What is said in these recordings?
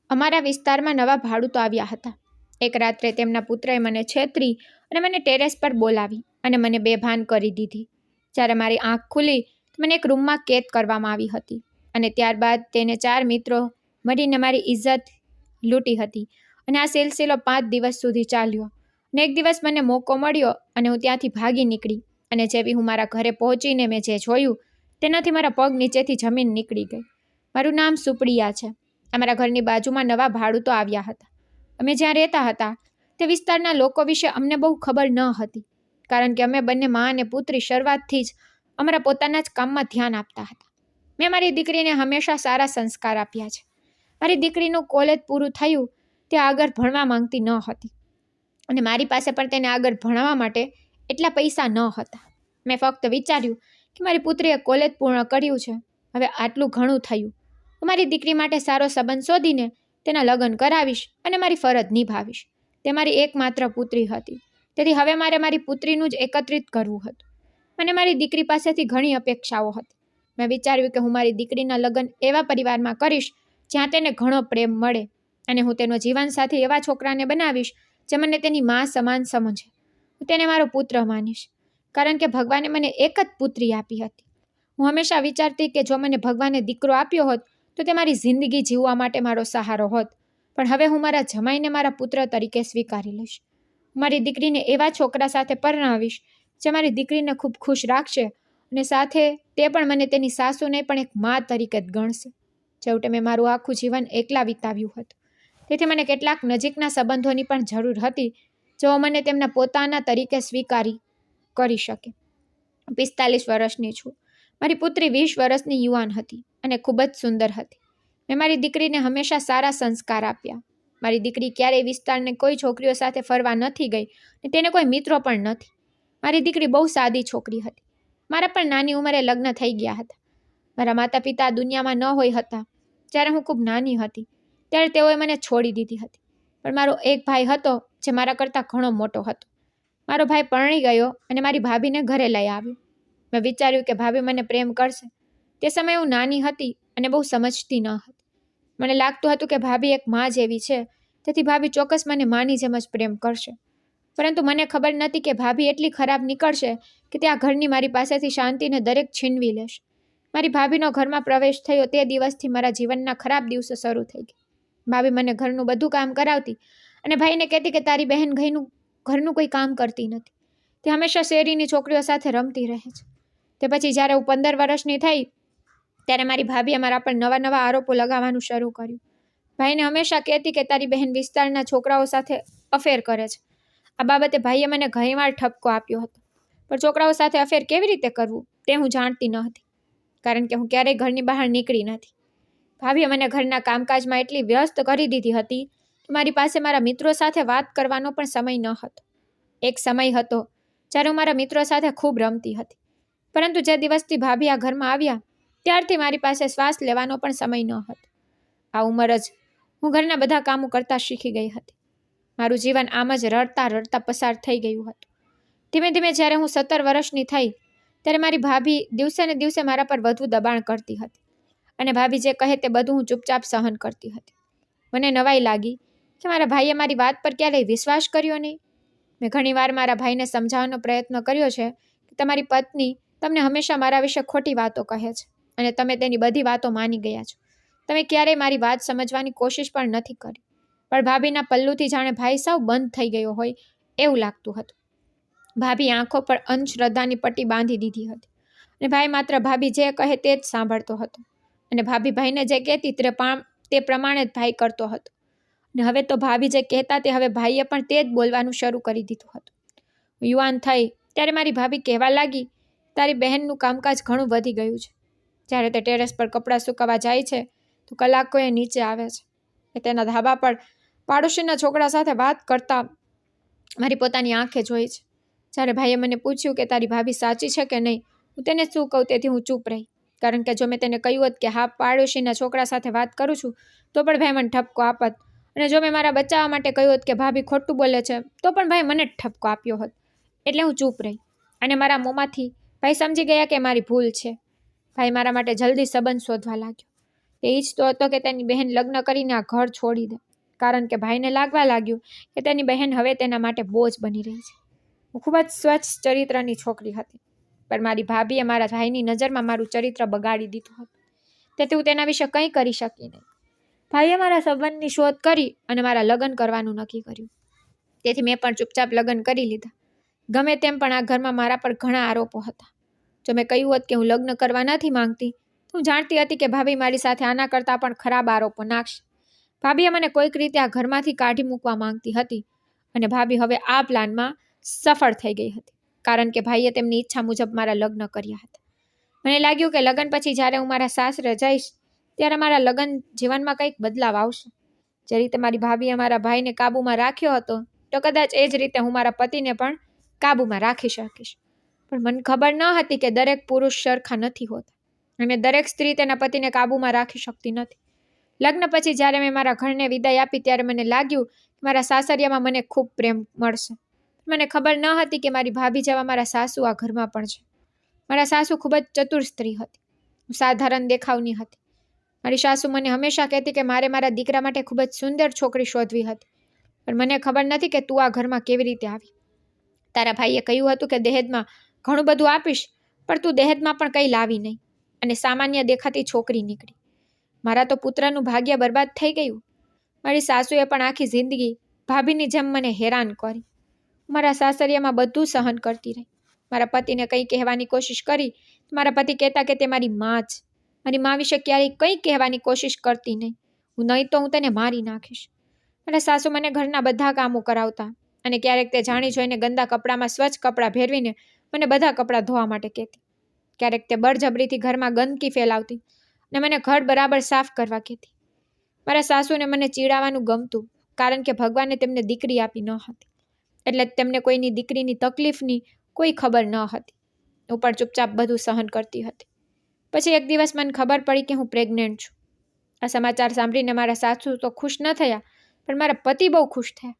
અમારા વિસ્તારમાં નવા ભાડૂતો આવ્યા હતા. એક રાત્રે તેમના પુત્રએ મને છેતરી અને મને ટેરેસ પર બોલાવી અને મને બેભાન કરી દીધી. જ્યારે મારી આંખ ખુલી તો મને એક રૂમમાં કેદ કરવામાં આવી હતી અને ત્યારબાદ તેને 4 મિત્રો મળીને મારી ઇજ્જત લૂંટી હતી. અને આ સિલસિલો 5 દિવસ સુધી ચાલ્યો. અને એક દિવસ મને મોકો મળ્યો અને હું ત્યાંથી ભાગી નીકળી. અને જેવી હું મારા ઘરે પહોંચીને મેં જે જોયું તેનાથી મારા પગ નીચેથી જમીન નીકળી ગઈ. મારું નામ સુપ્રિયા છે. અમારા ઘરની બાજુમાં નવા ભાડૂતો આવ્યા હતા. અમે જ્યાં રહેતા હતા તે વિસ્તારના લોકો વિશે અમને બહુ ખબર ન હતી, કારણ કે અમે બંને મા અને પુત્રી શરૂઆતથી જ અમારા પોતાના જ કામમાં ધ્યાન આપતા હતા. મેં મારી દીકરીને હંમેશા સારા સંસ્કાર આપ્યા છે. મારી દીકરીનું કોલેજ પૂરું થયું તે આગળ ભણવા માંગતી ન હતી અને મારી પાસે પણ તેને આગળ ભણવા માટે એટલા પૈસા ન હતા. મેં ફક્ત વિચાર્યું કે મારી પુત્રીએ કોલેજ પૂર્ણ કર્યું છે, હવે આટલું ઘણું થયું. હું મારી દીકરી માટે સારો સંબંધ શોધીને તેના લગ્ન કરાવીશ અને મારી ફરજ નિભાવીશ. તે મારી એકમાત્ર પુત્રી હતી, તેથી હવે મારે મારી પુત્રીનું જ એકત્રિત કરવું હતું. મને મારી દીકરી પાસેથી ઘણી અપેક્ષાઓ હતી. મેં વિચાર્યું કે હું મારી દીકરીના લગ્ન એવા પરિવારમાં કરીશ જ્યાં તેને ઘણો પ્રેમ મળે અને હું તેનો જીવનસાથી એવા છોકરાને બનાવીશ જે મને તેની મા સમાન સમજે. હું તેને મારો પુત્ર માનીશ, કારણ કે ભગવાને મને એક જ પુત્રી આપી હતી. હું હંમેશા વિચારતી કે જો મને ભગવાને દીકરો આપ્યો હોત તો તે મારી જિંદગી જીવવા માટે મારો સહારો હોત, પણ હવે હું મારા જમાઈને મારા પુત્ર તરીકે સ્વીકારી લઈશ. હું મારી દીકરીને એવા છોકરા સાથે પરણાવીશ જે મારી દીકરીને ખૂબ ખુશ રાખશે અને સાથે તે પણ મને તેની સાસુને પણ એક મા તરીકે જ ગણશે. છેવટે મેં મારું આખું જીવન એકલા વિતાવ્યું હતું, તેથી મને કેટલાક નજીકના સંબંધોની પણ જરૂર હતી જેઓ મને તેમના પોતાના તરીકે સ્વીકારી કરી શકે. 45 વર્ષની છું. મારી પુત્રી 20 વર્ષની યુવાન હતી અને ખૂબ જ સુંદર હતી. મેં મારી દીકરીને હંમેશા સારા સંસ્કાર આપ્યા. મારી દીકરી ક્યારેય વિસ્તારની કોઈ છોકરીઓ સાથે ફરવા નથી ગઈ અને તેને કોઈ મિત્રો પણ નથી. મારી દીકરી બહુ સાદી છોકરી હતી. મારા પણ નાની ઉંમરે લગ્ન થઈ ગયા હતા. મારા માતા પિતા દુનિયામાં ન હોય હતા. જ્યારે હું ખૂબ નાની હતી ત્યારે તેઓએ મને છોડી દીધી હતી. પણ મારો એક ભાઈ હતો જે મારા કરતાં ઘણો મોટો હતો. મારો ભાઈ પરણી ગયો અને મારી ભાભીને ઘરે લઈ આવ્યો. મેં વિચાર્યું કે ભાભી મને પ્રેમ કરશે. તે સમયે હું નાની હતી અને બહુ સમજતી ન હતી. મને લાગતું હતું કે ભાભી એક મા જેવી છે, તેથી ભાભી ચોક્કસ મને માની જેમ જ પ્રેમ કરશે. પરંતુ મને ખબર નહોતી કે ભાભી એટલી ખરાબ નીકળશે કે તે આ ઘરની મારી પાસેથી શાંતિને દરેક છીનવી લેશે. મારી ભાભીનો ઘરમાં પ્રવેશ થયો તે દિવસથી મારા જીવનના ખરાબ દિવસો શરૂ થઈ ગયા. ભાભી મને ઘરનું બધું કામ કરાવતી અને ભાઈને કહેતી કે તારી બહેન ઘરનું કોઈ કામ કરતી નથી. તે હંમેશા શેરીની છોકરીઓ સાથે રમતી રહે છે. તે પછી જ્યારે હું 15 વર્ષની થઈ ત્યારે મારી ભાભીએ મારા પર નવા આરોપો લગાવવાનું શરૂ કર્યું. ભાઈને હંમેશા કહેતી કે તારી બહેન વિસ્તારના છોકરાઓ સાથે અફેર કરે છે. આ બાબતે ભાઈએ મને ઘણીવાર ઠપકો આપ્યો હતો, પણ છોકરાઓ સાથે અફેર કેવી રીતે કરવું તે હું જાણતી ન હતી, કારણ કે હું ક્યારેય ઘરની બહાર નીકળી નથી. ભાભીએ મને ઘરના કામકાજમાં એટલી વ્યસ્ત કરી દીધી હતી કે મારી પાસે મારા મિત્રો સાથે વાત કરવાનો પણ સમય ન હતો. એક સમય હતો જ્યારે હું મારા મિત્રો સાથે ખૂબ રમતી હતી, પરંતુ જે દિવસથી ભાભી આ ઘરમાં આવ્યા ત્યારથી મારી પાસે શ્વાસ લેવાનો પણ સમય ન હતો. આ ઉંમર જ હું ઘરના બધા કામો કરતા શીખી ગઈ હતી. મારું જીવન આમ જ રડતા પસાર થઈ ગયું હતું. ધીમે ધીમે જ્યારે હું 17 વર્ષની થઈ ત્યારે મારી ભાભી દિવસે ને દિવસે મારા પર વધુ દબાણ કરતી હતી અને ભાભી જે કહે તે બધું હું ચૂપચાપ સહન કરતી હતી. મને નવાઈ લાગી કે મારા ભાઈએ મારી વાત પર ક્યારેય વિશ્વાસ કર્યો નહીં. મેં ઘણીવાર મારા ભાઈને સમજાવવાનો પ્રયત્ન કર્યો છે કે તમારી પત્ની તમને હંમેશા મારા વિશે ખોટી વાતો કહે છે અને તમે તેની બધી વાતો માની ગયા છો. તમે ક્યારેય મારી વાત સમજવાની કોશિશ પણ નથી કરી. પણ ભાભીના પલ્લુથી જાણે ભાઈ સાવ બંધ થઈ ગયો હોય એવું લાગતું હતું. ભાભી આંખો પર અંધશ્રદ્ધાની પટ્ટી બાંધી દીધી હતી અને ભાઈ માત્ર ભાભી જે કહે તે જ સાંભળતો હતો અને ભાભી ભાઈને જે કહેતી તે પ્રમાણે જ ભાઈ કરતો હતો. અને હવે તો ભાભી જે કહેતા તે હવે ભાઈએ પણ તે જ બોલવાનું શરૂ કરી દીધું હતું. હું યુવાન થઈ ત્યારે મારી ભાભી કહેવા લાગી તારી બહેનનું કામકાજ ઘણું વધી ગયું છે. જ્યારે તે ટેરેસ પર કપડાં સુકાવા જાય છે તો કલાકોએ નીચે આવે છે. એ તેના ધાબા પર પાડોશીના છોકરા સાથે વાત કરતા મારી પોતાની આંખે જોઈ છે. જ્યારે ભાઈએ મને પૂછ્યું કે તારી ભાભી સાચી છે કે નહીં, હું તેને શું કહું તેથી હું ચૂપ રહી, કારણ કે જો મેં તેને કહ્યું હોત કે હા પાડોશીના છોકરા સાથે વાત કરું છું તો પણ ભાઈ મને ઠપકો આપત, અને જો મેં મારા બચાવવા માટે કહ્યું હોત કે ભાભી ખોટું બોલે છે તો પણ ભાઈ મને જ ઠપકો આપ્યો હોત. એટલે હું ચૂપ રહી અને મારા મોંમાંથી ભાઈ સમજી ગયા કે મારી ભૂલ છે. ભાઈ મારા માટે જલ્દી સંબંધ શોધવા લાગ્યો. એ ઈચ્છતો હતો કે તેની બહેન લગ્ન કરીને આ ઘર છોડી દે, કારણ કે ભાઈને લાગવા લાગ્યું કે તેની બહેન હવે તેના માટે બોજ બની રહી છે. હું ખૂબ જ સ્વચ્છ ચરિત્રની છોકરી હતી, પણ મારી ભાભીએ મારા ભાઈની નજરમાં મારું ચરિત્ર બગાડી દીધું હતું. તેથી હું તેના વિશે કંઈ કરી શકી નહીં. ભાઈએ મારા સંબંધની શોધ કરી અને મારા લગ્ન કરવાનું નક્કી કર્યું. તેથી મેં પણ ચૂપચાપ લગ્ન કરી લીધા. ગમે તેમ પણ આ ઘરમાં મારા પર ઘણા આરોપો હતા. જો મેં કહ્યું હોત કે હું લગ્ન કરવા નથી માંગતી, તો હું જાણતી હતી કે ભાભી મારી સાથે આના કરતાં પણ ખરાબ આરોપો નાખશે. ભાભીએ મને કોઈક રીતે આ ઘરમાંથી કાઢી મૂકવા માંગતી હતી, અને ભાભી હવે આ પ્લાનમાં સફળ થઈ ગઈ હતી, કારણ કે ભાઈએ તેમની ઈચ્છા મુજબ મારા લગ્ન કર્યા હતા. મને લાગ્યું કે લગ્ન પછી જ્યારે હું મારા સાસરે જઈશ, ત્યારે મારા લગ્ન જીવનમાં કંઈક બદલાવ આવશે. જે રીતે મારી ભાભીએ મારા ભાઈને કાબૂમાં રાખ્યો હતો, તો કદાચ એ જ રીતે હું મારા પતિને પણ કાબૂમાં રાખી શકીશ. પણ મને ખબર ન હતી કે દરેક પુરુષ સરખા નથી હોતા, અને દરેક સ્ત્રી તેના પતિને કાબૂમાં રાખી શકતી નથી. લગ્ન પછી જ્યારે મેં મારા ઘરને વિદાય આપી, ત્યારે મને લાગ્યું કે મારા સાસરિયામાં મને ખૂબ પ્રેમ મળશે. મને ખબર ન હતી કે મારી ભાભી જેવા મારા સાસુ આ ઘરમાં પણ છે. મારા સાસુ ખૂબ જ ચતુર સ્ત્રી હતી. હું સાધારણ દેખાવની હતી. મારી સાસુ મને હંમેશા કહેતી કે મારે મારા દીકરા માટે ખૂબ જ સુંદર છોકરી શોધવી હતી, પણ મને ખબર નથી કે તું આ ઘરમાં કેવી રીતે આવી. તારા ભાઈએ કહ્યું હતું કે દહેજમાં ઘણું બધું આપીશ, પણ તું દહેજમાં પણ કંઈ લાવી નહીં, અને સામાન્ય દેખાતી છોકરી નીકળી. મારા તો પુત્રનું ભાગ્ય બરબાદ થઈ ગયું. મારી સાસુએ પણ આખી જિંદગી ભાભીની જેમ મને હેરાન કરી. મારા સાસરિયામાં બધું સહન કરતી રહી. મારા પતિને કંઈ કહેવાની કોશિશ કરી, મારા પતિ કહેતા કે તે મારી માં છે. મારી માં વિશે ક્યારેય કંઈ કહેવાની કોશિશ કરતી નહીં. નહીં તો હું તેને મારી નાખીશ. મારા સાસુ મને ઘરના બધા કામો કરાવતા, અને ક્યારેક તે જાણી જોઈને ગંદા કપડામાં સ્વચ્છ કપડાં ભેરવીને મને બધા કપડાં ધોવા માટે કહેતી. ક્યારેક તે બળજબરીથી ઘરમાં ગંદકી ફેલાવતી અને મને ઘર બરાબર સાફ કરવા કહેતી. મારા સાસુને મને ચીડાવવાનું ગમતું, કારણ કે ભગવાને તેમને દીકરી આપી ન હતી, એટલે તેમને કોઈની દીકરીની તકલીફની કોઈ ખબર ન હતી. હું પણ ચૂપચાપ બધું સહન કરતી હતી. પછી એક દિવસ મને ખબર પડી કે હું પ્રેગ્નેન્ટ છું. આ સમાચાર સાંભળીને મારા સાસુ તો ખુશ ન થયા, પણ મારા પતિ બહુ ખુશ થયા.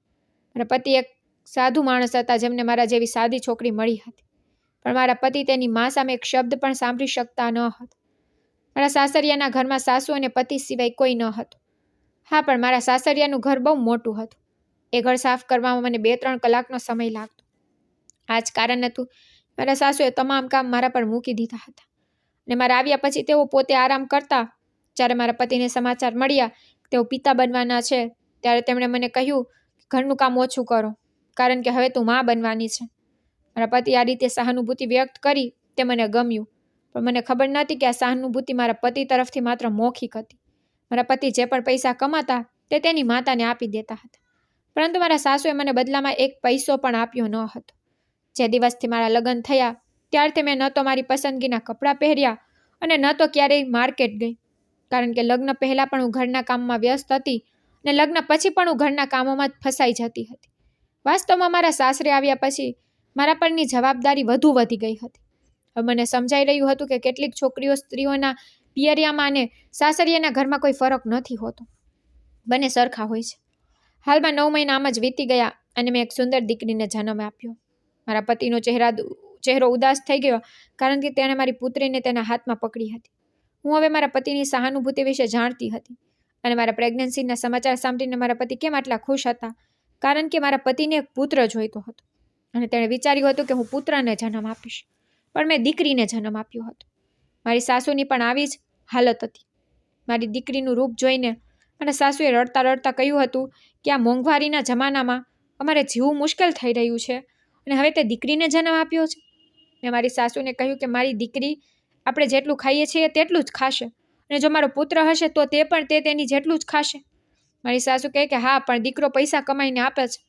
મારા પતિ એક સાધુ માણસ હતા, જેમને મારા જેવી સાદી છોકરી મળી હતી, પણ મારા પતિ તેની મા સામે એક શબ્દ પણ સાંભળી શકતા ન હતા. મારા સાસરિયાના ઘરમાં સાસુ અને પતિ સિવાય કોઈ ન હતું. હા, પણ મારા સાસરિયાનું ઘર બહુ મોટું હતું. એ ઘર સાફ કરવામાં મને 2-3 કલાકનો સમય લાગતો. આ જ કારણ હતું મારા સાસુએ તમામ કામ મારા પર મૂકી દીધા હતા, અને મારા આવ્યા પછી તેઓ પોતે આરામ કરતા. જ્યારે મારા પતિને સમાચાર મળ્યા તેઓ પિતા બનવાના છે, ત્યારે તેમણે મને કહ્યું કે ઘરનું કામ ઓછું કરો, કારણ કે હવે તું માં બનવાની છે. મારા પતિ આ રીતે સહાનુભૂતિ વ્યક્ત કરી તે મને ગમ્યું, પણ મને ખબર નહોતી કે આ સહાનુભૂતિ મારા પતિ તરફથી માત્ર મૌખિક હતી. મારા પતિ જે પણ પૈસા કમાતા તે તેની માતાને આપી દેતા હતા, પરંતુ મારા સાસુએ મને બદલામાં એક પૈસો પણ આપ્યો ન હતો. જે દિવસથી મારા લગ્ન થયા ત્યારથી મેં ન તો મારી પસંદગીના કપડાં પહેર્યા અને ન તો ક્યારેય માર્કેટ ગઈ, કારણ કે લગ્ન પહેલાં પણ હું ઘરના કામમાં વ્યસ્ત હતી, અને લગ્ન પછી પણ હું ઘરના કામોમાં જ ફસાઈ જતી હતી. વાસ્તવમાં મારા સાસરે આવ્યા પછી મારા પરની જવાબદારી વધુ વધી ગઈ હતી. હવે મને સમજાઈ રહ્યું હતું કે કેટલીક છોકરીઓ સ્ત્રીઓના પિયરિયામાં અને સાસરિયાના ઘરમાં કોઈ ફરક નથી હોતો, બંને સરખા હોય છે. હાલમાં 9 મહિના આમ જ વીતી ગયા, અને મેં એક સુંદર દીકરીને જન્મ આપ્યો. મારા પતિનો ચહેરો ઉદાસ થઈ ગયો, કારણ કે તેણે મારી પુત્રીને તેના હાથમાં પકડી હતી. હું હવે મારા પતિની સહાનુભૂતિ વિશે જાણતી હતી, અને મારા પ્રેગ્નન્સીના સમાચાર સાંભળીને મારા પતિ કેમ આટલા ખુશ હતા, કારણ કે મારા પતિને એક પુત્ર જોઈતો હતો, અને તેણે વિચાર્યું હતું કે હું પુત્રને જન્મ આપીશ, પણ મેં દીકરીને જન્મ આપ્યો હતો. મારી સાસુની પણ આવી જ હાલત હતી. મારી દીકરીનું રૂપ જોઈને મારા સાસુએ રડતા રડતા કહ્યું હતું કે આ મોંઘવારીના જમાનામાં અમારે જીવવું મુશ્કેલ થઈ રહ્યું છે, અને હવે તે દીકરીને જન્મ આપ્યો છે. મેં મારી સાસુને કહ્યું કે મારી દીકરી આપણે જેટલું ખાઈએ છીએ તેટલું જ ખાશે, અને જો મારો પુત્ર હશે તો તે પણ તેની જેટલું જ ખાશે. મારી સાસુ કહે કે હા, પણ દીકરો પૈસા કમાઈને આપે છે.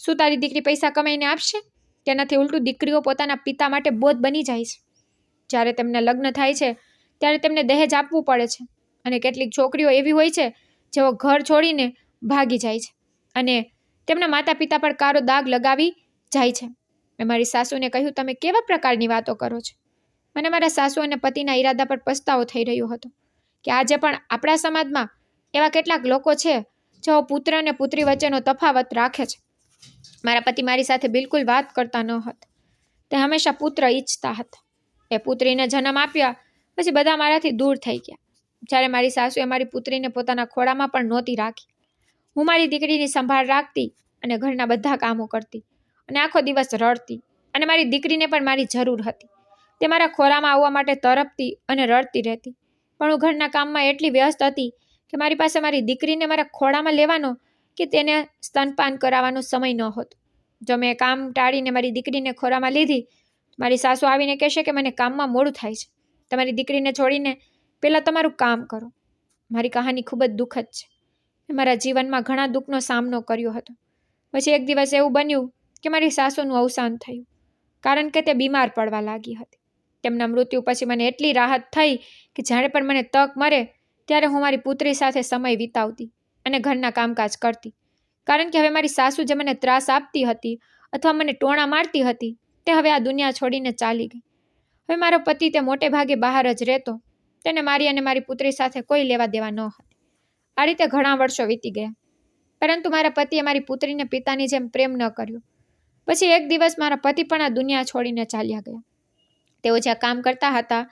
શું તારી દીકરી પૈસા કમાઈને આપશે? તેનાથી ઉલટું દીકરીઓ પોતાના પિતા માટે બોધ બની જાય છે. જ્યારે તેમને લગ્ન થાય છે ત્યારે તેમને દહેજ આપવું પડે છે, અને કેટલીક છોકરીઓ એવી હોય છે જેઓ ઘર છોડીને ભાગી જાય છે, અને તેમના માતા પિતા પર કાળો દાગ લગાવી જાય છે. મેં મારી સાસુને કહ્યું, તમે કેવા પ્રકારની વાતો કરો છો? મને મારા સાસુ અને પતિના ઈરાદા પર પસ્તાવો થઈ રહ્યો હતો કે આજે પણ આપણા સમાજમાં એવા કેટલાક લોકો છે જેઓ પુત્ર અને પુત્રી વચ્ચેનો તફાવત રાખે છે. મારા પતિ મારી સાથે બિલકુલ વાત કરતા ન હતા. તે હંમેશા પુત્ર ઈચ્છતા હતા. એ પુત્રીને જન્મ આપ્યા પછી બધા મારાથી દૂર થઈ ગયા. જ્યારે મારી સાસુએ મારી પુત્રીને પોતાના ખોળામાં પણ નહોતી રાખી. હું મારી દીકરીની સંભાળ રાખતી અને ઘરના બધા કામો કરતી અને આખો દિવસ રડતી, અને મારી દીકરીને પણ મારી જરૂર હતી. તે મારા ખોળામાં આવવા માટે તરપતી અને રડતી રહેતી, પણ હું ઘરના કામમાં એટલી વ્યસ્ત હતી કે મારી પાસે મારી દીકરીને મારા ખોળામાં લેવાનો કે તેને સ્તનપાન કરાવવાનો સમય ન હતો. જો મેં કામ ટાળીને મારી દીકરીને ખોળામાં લીધી, મારી સાસુ આવીને કહેશે કે મને કામમાં મોડું થાય છે, તમારી દીકરીને છોડીને પહેલાં તમારું કામ કરો. મારી કહાની ખૂબ જ દુઃખદ છે. મેં મારા જીવનમાં ઘણા દુઃખનો સામનો કર્યો હતો. પછી એક દિવસ એવું બન્યું કે મારી સાસુનું અવસાન થયું, કારણ કે તે બીમાર પડવા લાગી હતી. તેમના મૃત્યુ પછી મને એટલી રાહત થઈ કે જ્યારે પણ મને તક મળે ત્યારે હું મારી પુત્રી સાથે સમય વિતાવતી અને ઘરના કામકાજ કરતી, કારણ કે હવે મારી સાસુ જે મને ત્રાસ આપતી હતી અથવા મને ટોણા મારતી હતી તે હવે આ દુનિયા છોડીને ચાલી ગઈ. હવે મારો પતિ તે મોટે ભાગે બહાર જ રહેતો. તેને મારી અને મારી પુત્રી સાથે કોઈ લેવા દેવા ન હતી. આ રીતે ઘણા વર્ષો વીતી ગયા, પરંતુ મારા પતિએ મારી પુત્રીને પિતાની જેમ પ્રેમ ન કર્યો. પછી એક દિવસ મારા પતિ પણ આ દુનિયા છોડીને ચાલ્યા ગયા. તેઓ જ્યાં કામ કરતા હતા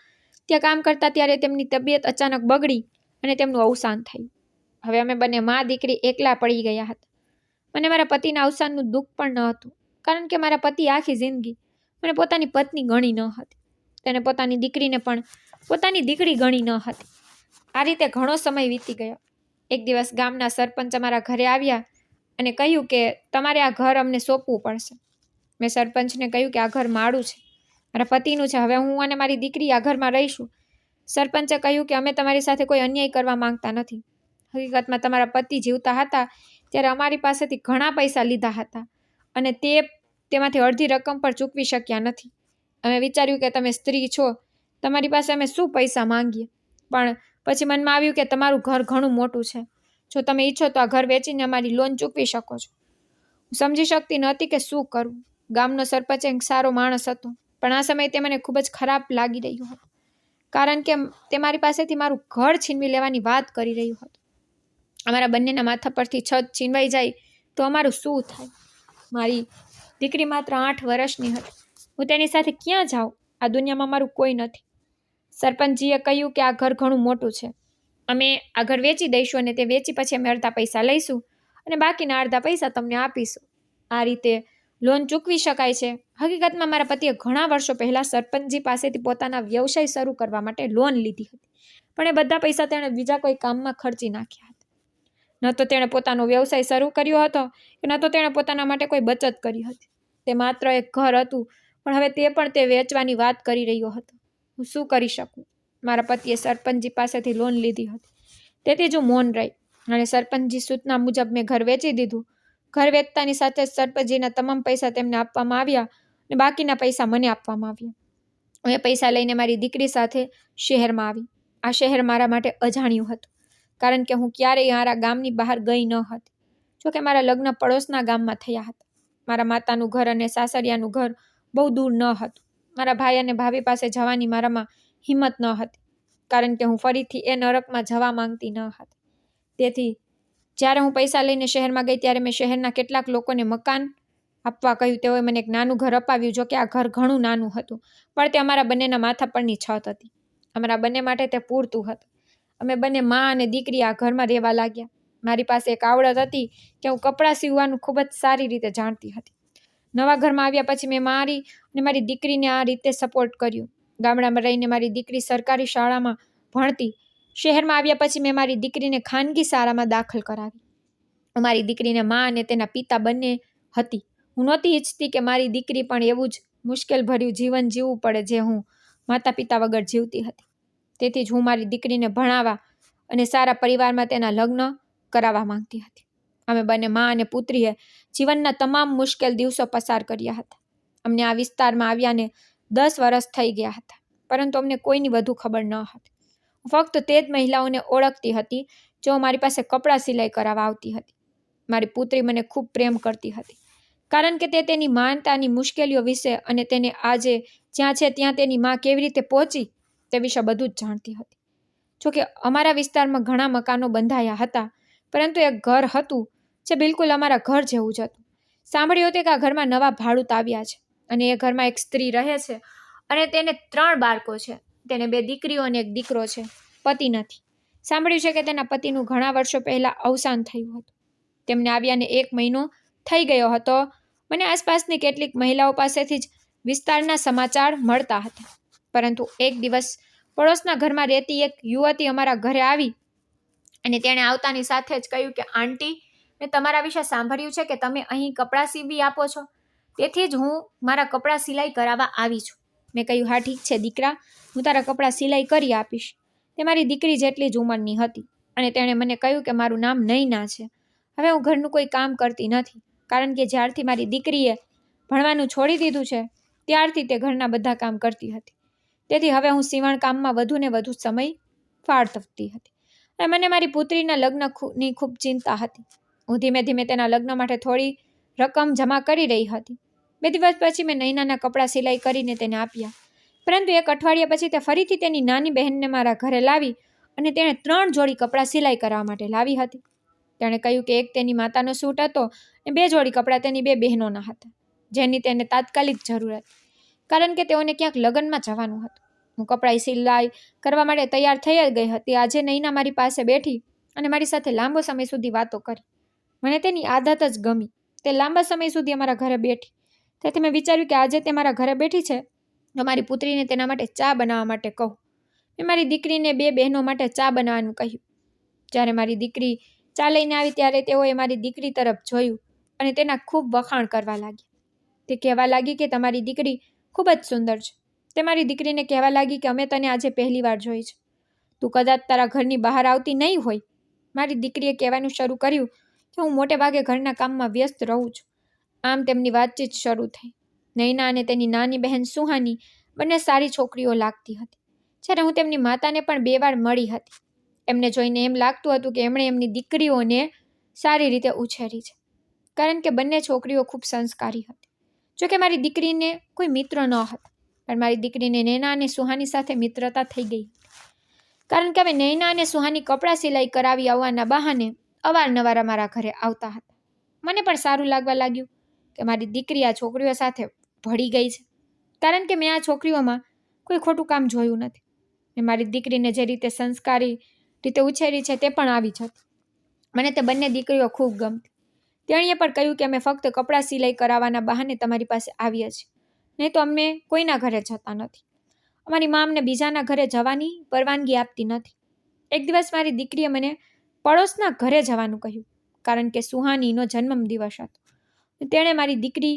ત્યાં કામ કરતા ત્યારે તેમની તબિયત અચાનક બગડી અને તેમનું અવસાન થયું. હવે અમે બંને મા દીકરી એકલા પડી ગયા હતા. મને મારા પતિના અવસાનનું દુઃખ પણ ન હતું, કારણ કે મારા પતિ આખી જિંદગી મને પોતાની પત્ની ગણી ન હતી. તેને પોતાની દીકરીને પણ પોતાની દીકરી ગણી ન હતી. આ રીતે ઘણો સમય વીતી ગયો. એક દિવસ ગામના સરપંચ અમારા ઘરે આવ્યા અને કહ્યું કે તમારે આ ઘર અમને સોંપવું પડશે. મેં સરપંચને કહ્યું કે આ ઘર મારું છે, મારા પતિનું છે, હવે હું અને મારી દીકરી આ ઘરમાં રહીશું. સરપંચે કહ્યું કે અમે તમારી સાથે કોઈ અન્યાય કરવા માંગતા નથી. હકીકતમાં તમારા પતિ જીવતા હતા ત્યારે અમારી પાસેથી ઘણા પૈસા લીધા હતા અને તેમાંથી અડધી રકમ પણ ચૂકવી શક્યા નથી. અમે વિચાર્યું કે તમે સ્ત્રી છો, તમારી પાસે અમે શું પૈસા માંગીએ, પણ પછી મનમાં આવ્યું કે તમારું ઘર ઘણું મોટું છે, જો તમે ઈચ્છો તો આ ઘર વેચીને અમારી લોન ચૂકવી શકો છો. હું સમજી શકતી નહોતી કે શું કરવું. ગામનો સરપંચ એક સારો માણસ હતો, પણ આ સમયે તે મને ખૂબ જ ખરાબ લાગી રહ્યું હતું, કારણ કે તે મારી પાસેથી મારું ઘર છીનવી લેવાની વાત કરી રહ્યું હતું. અમારા બંનેના માથા પરથી છત છીનવાઈ જાય તો અમારું શું થાય? મારી દીકરી માત્ર 8 વર્ષની હતી. હું તેની સાથે ક્યાં જાઉં? આ દુનિયામાં મારું કોઈ નથી. સરપંચજીએ કહ્યું કે આ ઘર ઘણું મોટું છે, અમે આ ઘર વેચી દઈશું અને તે વેચી પછી અમે અડધા પૈસા લઈશું અને બાકીના અડધા પૈસા તમને આપીશું. આ રીતે લોન ચૂકવી શકાય છે. હકીકતમાં મારા પતિએ ઘણા વર્ષો પહેલાં સરપંચજી પાસેથી પોતાના વ્યવસાય શરૂ કરવા માટે લોન લીધી હતી, પણ એ બધા પૈસા તેણે બીજા કોઈ કામમાં ખર્ચી નાખ્યા હતા. ન તો તેણે પોતાનો વ્યવસાય શરૂ કર્યો હતો કે ન તો તેણે પોતાના માટે કોઈ બચત કરી હતી. તે માત્ર એક ઘર હતું, પણ હવે તે વેચવાની વાત કરી રહ્યો હતો. હું શું કરી શકું? મારા પતિએ સરપંચજી પાસેથી લોન લીધી હતી, તેથી જ હું મૌન રહી અને સરપંચજી સૂચના મુજબ મેં ઘર વેચી દીધું. ઘર વેચતાની સાથે જ સરપંચજીના તમામ પૈસા તેમને આપવામાં આવ્યા અને બાકીના પૈસા મને આપવામાં આવ્યા. હું એ પૈસા લઈને મારી દીકરી સાથે શહેરમાં આવી. આ શહેર મારા માટે અજાણ્યું હતું, કારણ કે હું ક્યારેય મારા ગામની બહાર ગઈ ન હતી. જોકે મારા લગ્ન પડોશના ગામમાં થયા હતા. મારા માતાનું ઘર અને સાસરિયાનું ઘર બહુ દૂર ન હતું. મારા ભાઈ અને ભાભી પાસે જવાની મારામાં હિંમત ન હતી, કારણ કે હું ફરીથી એ નરકમાં જવા માંગતી ન હતી. તેથી જ્યારે હું પૈસા લઈને શહેરમાં ગઈ ત્યારે મેં શહેરના કેટલાક લોકોને મકાન આપવા કહ્યું. તેઓએ મને એક નાનું ઘર અપાવ્યું. જો કે આ ઘર ઘણું નાનું હતું, પણ તે અમારા બંનેના માથા પરની છત હતી. અમારા બંને માટે તે પૂરતું હતું. અમે બંને મા અને દીકરી આ ઘરમાં રહેવા લાગ્યા. મારી પાસે એક આવડત હતી કે હું કપડાં સીવવાનું ખૂબ જ સારી રીતે જાણતી હતી. નવા ઘરમાં આવ્યા પછી મેં મારી દીકરીને આ રીતે સપોર્ટ કર્યો. ગામડામાં રહીને મારી દીકરી સરકારી શાળામાં ભણતી. શહેરમાં આવ્યા પછી મેં મારી દીકરીને ખાનગી શાળામાં દાખલ કરાવી. મારી દીકરીને મા અને તેના પિતા બંને હતી. હું નહોતી ઈચ્છતી કે મારી દીકરી પણ એવું જ મુશ્કેલભર્યું જીવન જીવવું પડે જે હું માતા પિતા વગર જીવતી હતી. તેથી જ હું મારી દીકરીને ભણાવવા અને સારા પરિવારમાં તેના લગ્ન કરાવવા માંગતી હતી. અમે બંને મા અને પુત્રીએ જીવનના તમામ મુશ્કેલ દિવસો પસાર કર્યા હતા. અમને આ વિસ્તારમાં આવ્યાને 10 વર્ષ થઈ ગયા હતા, પરંતુ અમને કોઈની વધુ ખબર ન હતી. હું ફક્ત તે જ મહિલાઓને ઓળખતી હતી જેઓ મારી પાસે કપડાં સિલાઈ કરાવવા આવતી હતી. મારી પુત્રી મને ખૂબ પ્રેમ કરતી હતી, કારણ કે તે તેની માનતાની મુશ્કેલીઓ વિશે અને તેને આજે જ્યાં છે ત્યાં તેની મા કેવી રીતે પહોંચી તે વિશે બધું જ જાણતી હતી. જોકે અમારા વિસ્તારમાં ઘણા મકાનો બંધાયા હતા, પરંતુ એક ઘર હતું જે બિલકુલ અમારા ઘર જેવું જ હતું. સાંભળ્યું હતું કે આ ઘરમાં નવા ભાડૂત આવ્યા છે અને એ ઘરમાં એક સ્ત્રી રહે છે, અને તેને 3 બાળકો છે. તેને 2 દીકરીઓ અને 1 દીકરો છે. પતિ નથી. સાંભળ્યું છે કે તેના પતિનું ઘણા વર્ષો પહેલાં અવસાન થયું હતું. તેમને આવ્યાને 1 મહિનો થઈ ગયો હતો. મને આસપાસની કેટલીક મહિલાઓ પાસેથી જ વિસ્તારના સમાચાર મળતા હતા. પરંતુ એક દિવસ પડોશના ઘરમાં રહેતી એક યુવતી અમારા ઘરે આવી અને તેણે આવતાની સાથે જ કહ્યું કે આંટી, મેં તમારા વિશે સાંભળ્યું છે કે તમે અહીં કપડાં સીવી આપો છો, તેથી જ હું મારા કપડાં સિલાઈ કરાવવા આવી છું. મેં કહ્યું, હા ઠીક છે દીકરા, હું તારા કપડાં સિલાઈ કરી આપીશ. તે મારી દીકરી જેટલી જ ઉંમરની હતી અને તેણે મને કહ્યું કે મારું નામ નૈના છે. હવે હું ઘરનું કોઈ કામ કરતી નથી, કારણ કે જ્યારથી મારી દીકરીએ ભણવાનું છોડી દીધું છે ત્યારથી તે ઘરના બધા કામ કરતી હતી. તેથી હવે હું સીવણ કામમાં વધુ ને વધુ સમય ફાળવતી હતી અને મને મારી પુત્રીના લગ્નની ખૂબ ચિંતા હતી. હું ધીમે ધીમે તેના લગ્ન માટે થોડી રકમ જમા કરી રહી હતી. 2 દિવસ પછી મેં નૈનાના કપડાં સિલાઈ કરીને તેને આપ્યા. પરંતુ 1 અઠવાડિયા પછી તે ફરીથી તેની નાની બહેનને મારા ઘરે લાવી અને તેણે 3 જોડી કપડાં સિલાઈ કરવા માટે લાવી હતી. તેણે કહ્યું કે 1 તેની માતાનો સૂટ હતો અને 2 જોડી કપડાં તેની 2 બહેનોના હતા, જેની તેને તાત્કાલિક જરૂર હતી, કારણ કે તેઓને ક્યાંક લગ્નમાં જવાનું હતું. હું કપડાં સિલાઈ કરવા માટે તૈયાર થઈ ગઈ હતી. આજે નૈના મારી પાસે બેઠી અને મારી સાથે લાંબો સમય સુધી વાતો કરી. મને તેની આદત જ ગમી. તે લાંબા સમય સુધી અમારા ઘરે બેઠી. તેથી મેં વિચાર્યું કે આજે તે મારા ઘરે બેઠી છે તો મારી પુત્રીને તેના માટે ચા બનાવવા માટે કહું. મેં મારી દીકરીને 2 બહેનો માટે ચા બનાવવાનું કહ્યું. જ્યારે મારી દીકરી ચા લઈને આવી ત્યારે તેઓએ મારી દીકરી તરફ જોયું અને તેના ખૂબ વખાણ કરવા લાગ્યા. તે કહેવા લાગી કે તમારી દીકરી ખૂબ જ સુંદર છે. તે મારી દીકરીને કહેવા લાગી કે અમે તને આજે પહેલી વાર જોઈ છે. તું કદાચ તારા ઘરની બહાર આવતી નહીં હોય. મારી દીકરીએ કહેવાનું શરૂ કર્યું કે હું મોટે ભાગે ઘરના કામમાં વ્યસ્ત રહું છું. આમ તેમની વાતચીત શરૂ થઈ. નૈના અને તેની નાની બહેન સુહાની બંને સારી છોકરીઓ લાગતી હતી. જ્યારે હું તેમની માતાને પણ 2 વાર મળી હતી. એમને જોઈને એમ લાગતું હતું કે એમણે એમની દીકરીઓને સારી રીતે ઉછેરી છે, કારણ કે બંને છોકરીઓ ખૂબ સંસ્કારી હતી. જોકે મારી દીકરીને કોઈ મિત્ર ન હતા, પણ મારી દીકરીને નૈના અને સુહાની સાથે મિત્રતા થઈ ગઈ, કારણ કે હવે નૈના અને સુહાની કપડાં સિલાઈ કરાવી આવવાના બહાને અવારનવાર અમારા ઘરે આવતા હતા. મને પણ સારું લાગવા લાગ્યું કે મારી દીકરી આ છોકરીઓ સાથે ભળી ગઈ છે, કારણ કે મેં આ છોકરીઓમાં કોઈ ખોટું કામ જોયું નથી. મેં મારી દીકરીને જે રીતે સંસ્કારી રીતે ઉછેરી છે તે પણ આવી જ હતી. મને તે બંને દીકરીઓ ખૂબ ગમતી. તેણીએ પણ કહ્યું કે અમે ફક્ત કપડાં સિલાઈ કરાવવાના બહાને તમારી પાસે આવીએ છીએ, નહીં તો અમે કોઈના ઘરે જતા નથી. અમારી મા અમને બીજાના ઘરે જવાની પરવાનગી આપતી નથી. એક દિવસ મારી દીકરીએ મને પડોશના ઘરે જવાનું કહ્યું, કારણ કે સુહાનીનો જન્મદિવસ હતો. તેણે મારી દીકરી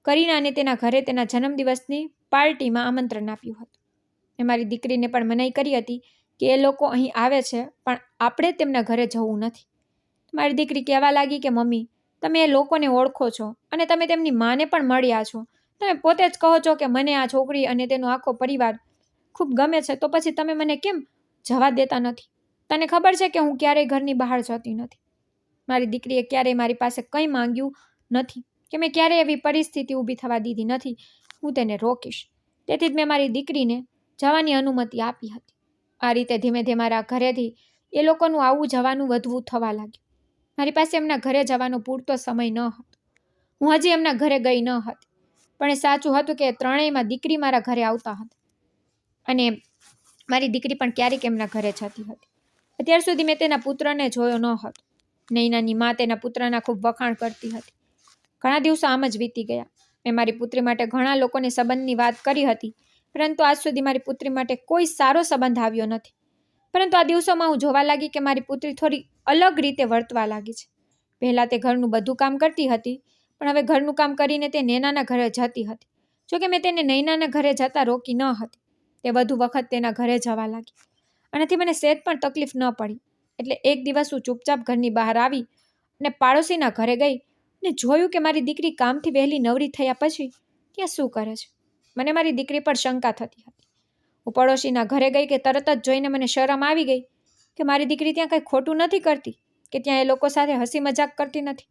કરીનાને તેના ઘરે તેના જન્મદિવસની પાર્ટીમાં આમંત્રણ આપ્યું હતું. મેં મારી દીકરીને પણ મનાઈ કરી હતી કે એ લોકો અહીં આવે છે, પણ આપણે તેમના ઘરે જવું નથી. મારી દીકરી કહેવા લાગી કે મમ્મી, તમે એ લોકોને ઓળખો છો અને તમે તેમની માને પણ મળ્યા છો. તમે પોતે જ કહો છો કે મને આ છોકરી અને તેનો આખો પરિવાર ખૂબ ગમે છે, તો પછી તમે મને કેમ જવા દેતા નથી? તને ખબર છે કે હું ક્યારેય ઘરની બહાર જતી નથી. મારી દીકરીએ ક્યારેય મારી પાસે કંઈ માંગ્યું નથી કે મેં ક્યારેય એવી પરિસ્થિતિ ઊભી થવા દીધી નથી. હું તેને રોકીશ. તેથી જ મેં મારી દીકરીને જવાની અનુમતિ આપી હતી. આ રીતે ધીમે ધીમે મારા ઘરેથી એ લોકોનું આવવું જવાનું વધવું થવા લાગ્યું. મારી પાસે એમના ઘરે જવાનો પૂરતો સમય ન હતો. હું હજી એમના ઘરે ગઈ ન હતી, પણ એ સાચું હતું કે ત્રણેયમાં દીકરી મારા ઘરે આવતા હતા અને મારી દીકરી પણ ક્યારેક એમના ઘરે જતી હતી. અત્યાર સુધી મેં તેના પુત્રને જોયો ન હતો. નૈનાની મા તેના પુત્રના ખૂબ વખાણ કરતી હતી. ઘણા દિવસો આમ જ વીતી ગયા. મેં મારી પુત્રી માટે ઘણા લોકોને સંબંધની વાત કરી હતી, પરંતુ આજ સુધી મારી પુત્રી માટે કોઈ સારો સંબંધ આવ્યો નથી. પરંતુ આ દિવસોમાં હું જોવા લાગી કે મારી પુત્રી થોડી અલગ રીતે વર્તવા લાગી છે. પહેલાં તે ઘરનું બધું કામ કરતી હતી, પણ હવે ઘરનું કામ કરીને તે નૈનાના ઘરે જતી હતી. જોકે મેં તેને નૈનાના ઘરે જતા રોકી ન હતી. તે વધુ વખત તેના ઘરે જવા લાગી. આનાથી મને સહેજ પણ તકલીફ ન પડી. એટલે એક દિવસ હું ચૂપચાપ ઘરની બહાર આવી અને પાડોશીના ઘરે ગઈ અને જોયું કે મારી દીકરી કામથી વહેલી નવરી થયા પછી ત્યાં શું કરે છે. મને મારી દીકરી પર શંકા થતી હતી. હું પડોશીના ઘરે ગઈ કે તરત જ જોઈને મને શરમ આવી ગઈ કે મારી દીકરી ત્યાં કંઈ ખોટું નથી કરતી, કે ત્યાં એ લોકો સાથે હસી મજાક કરતી નથી.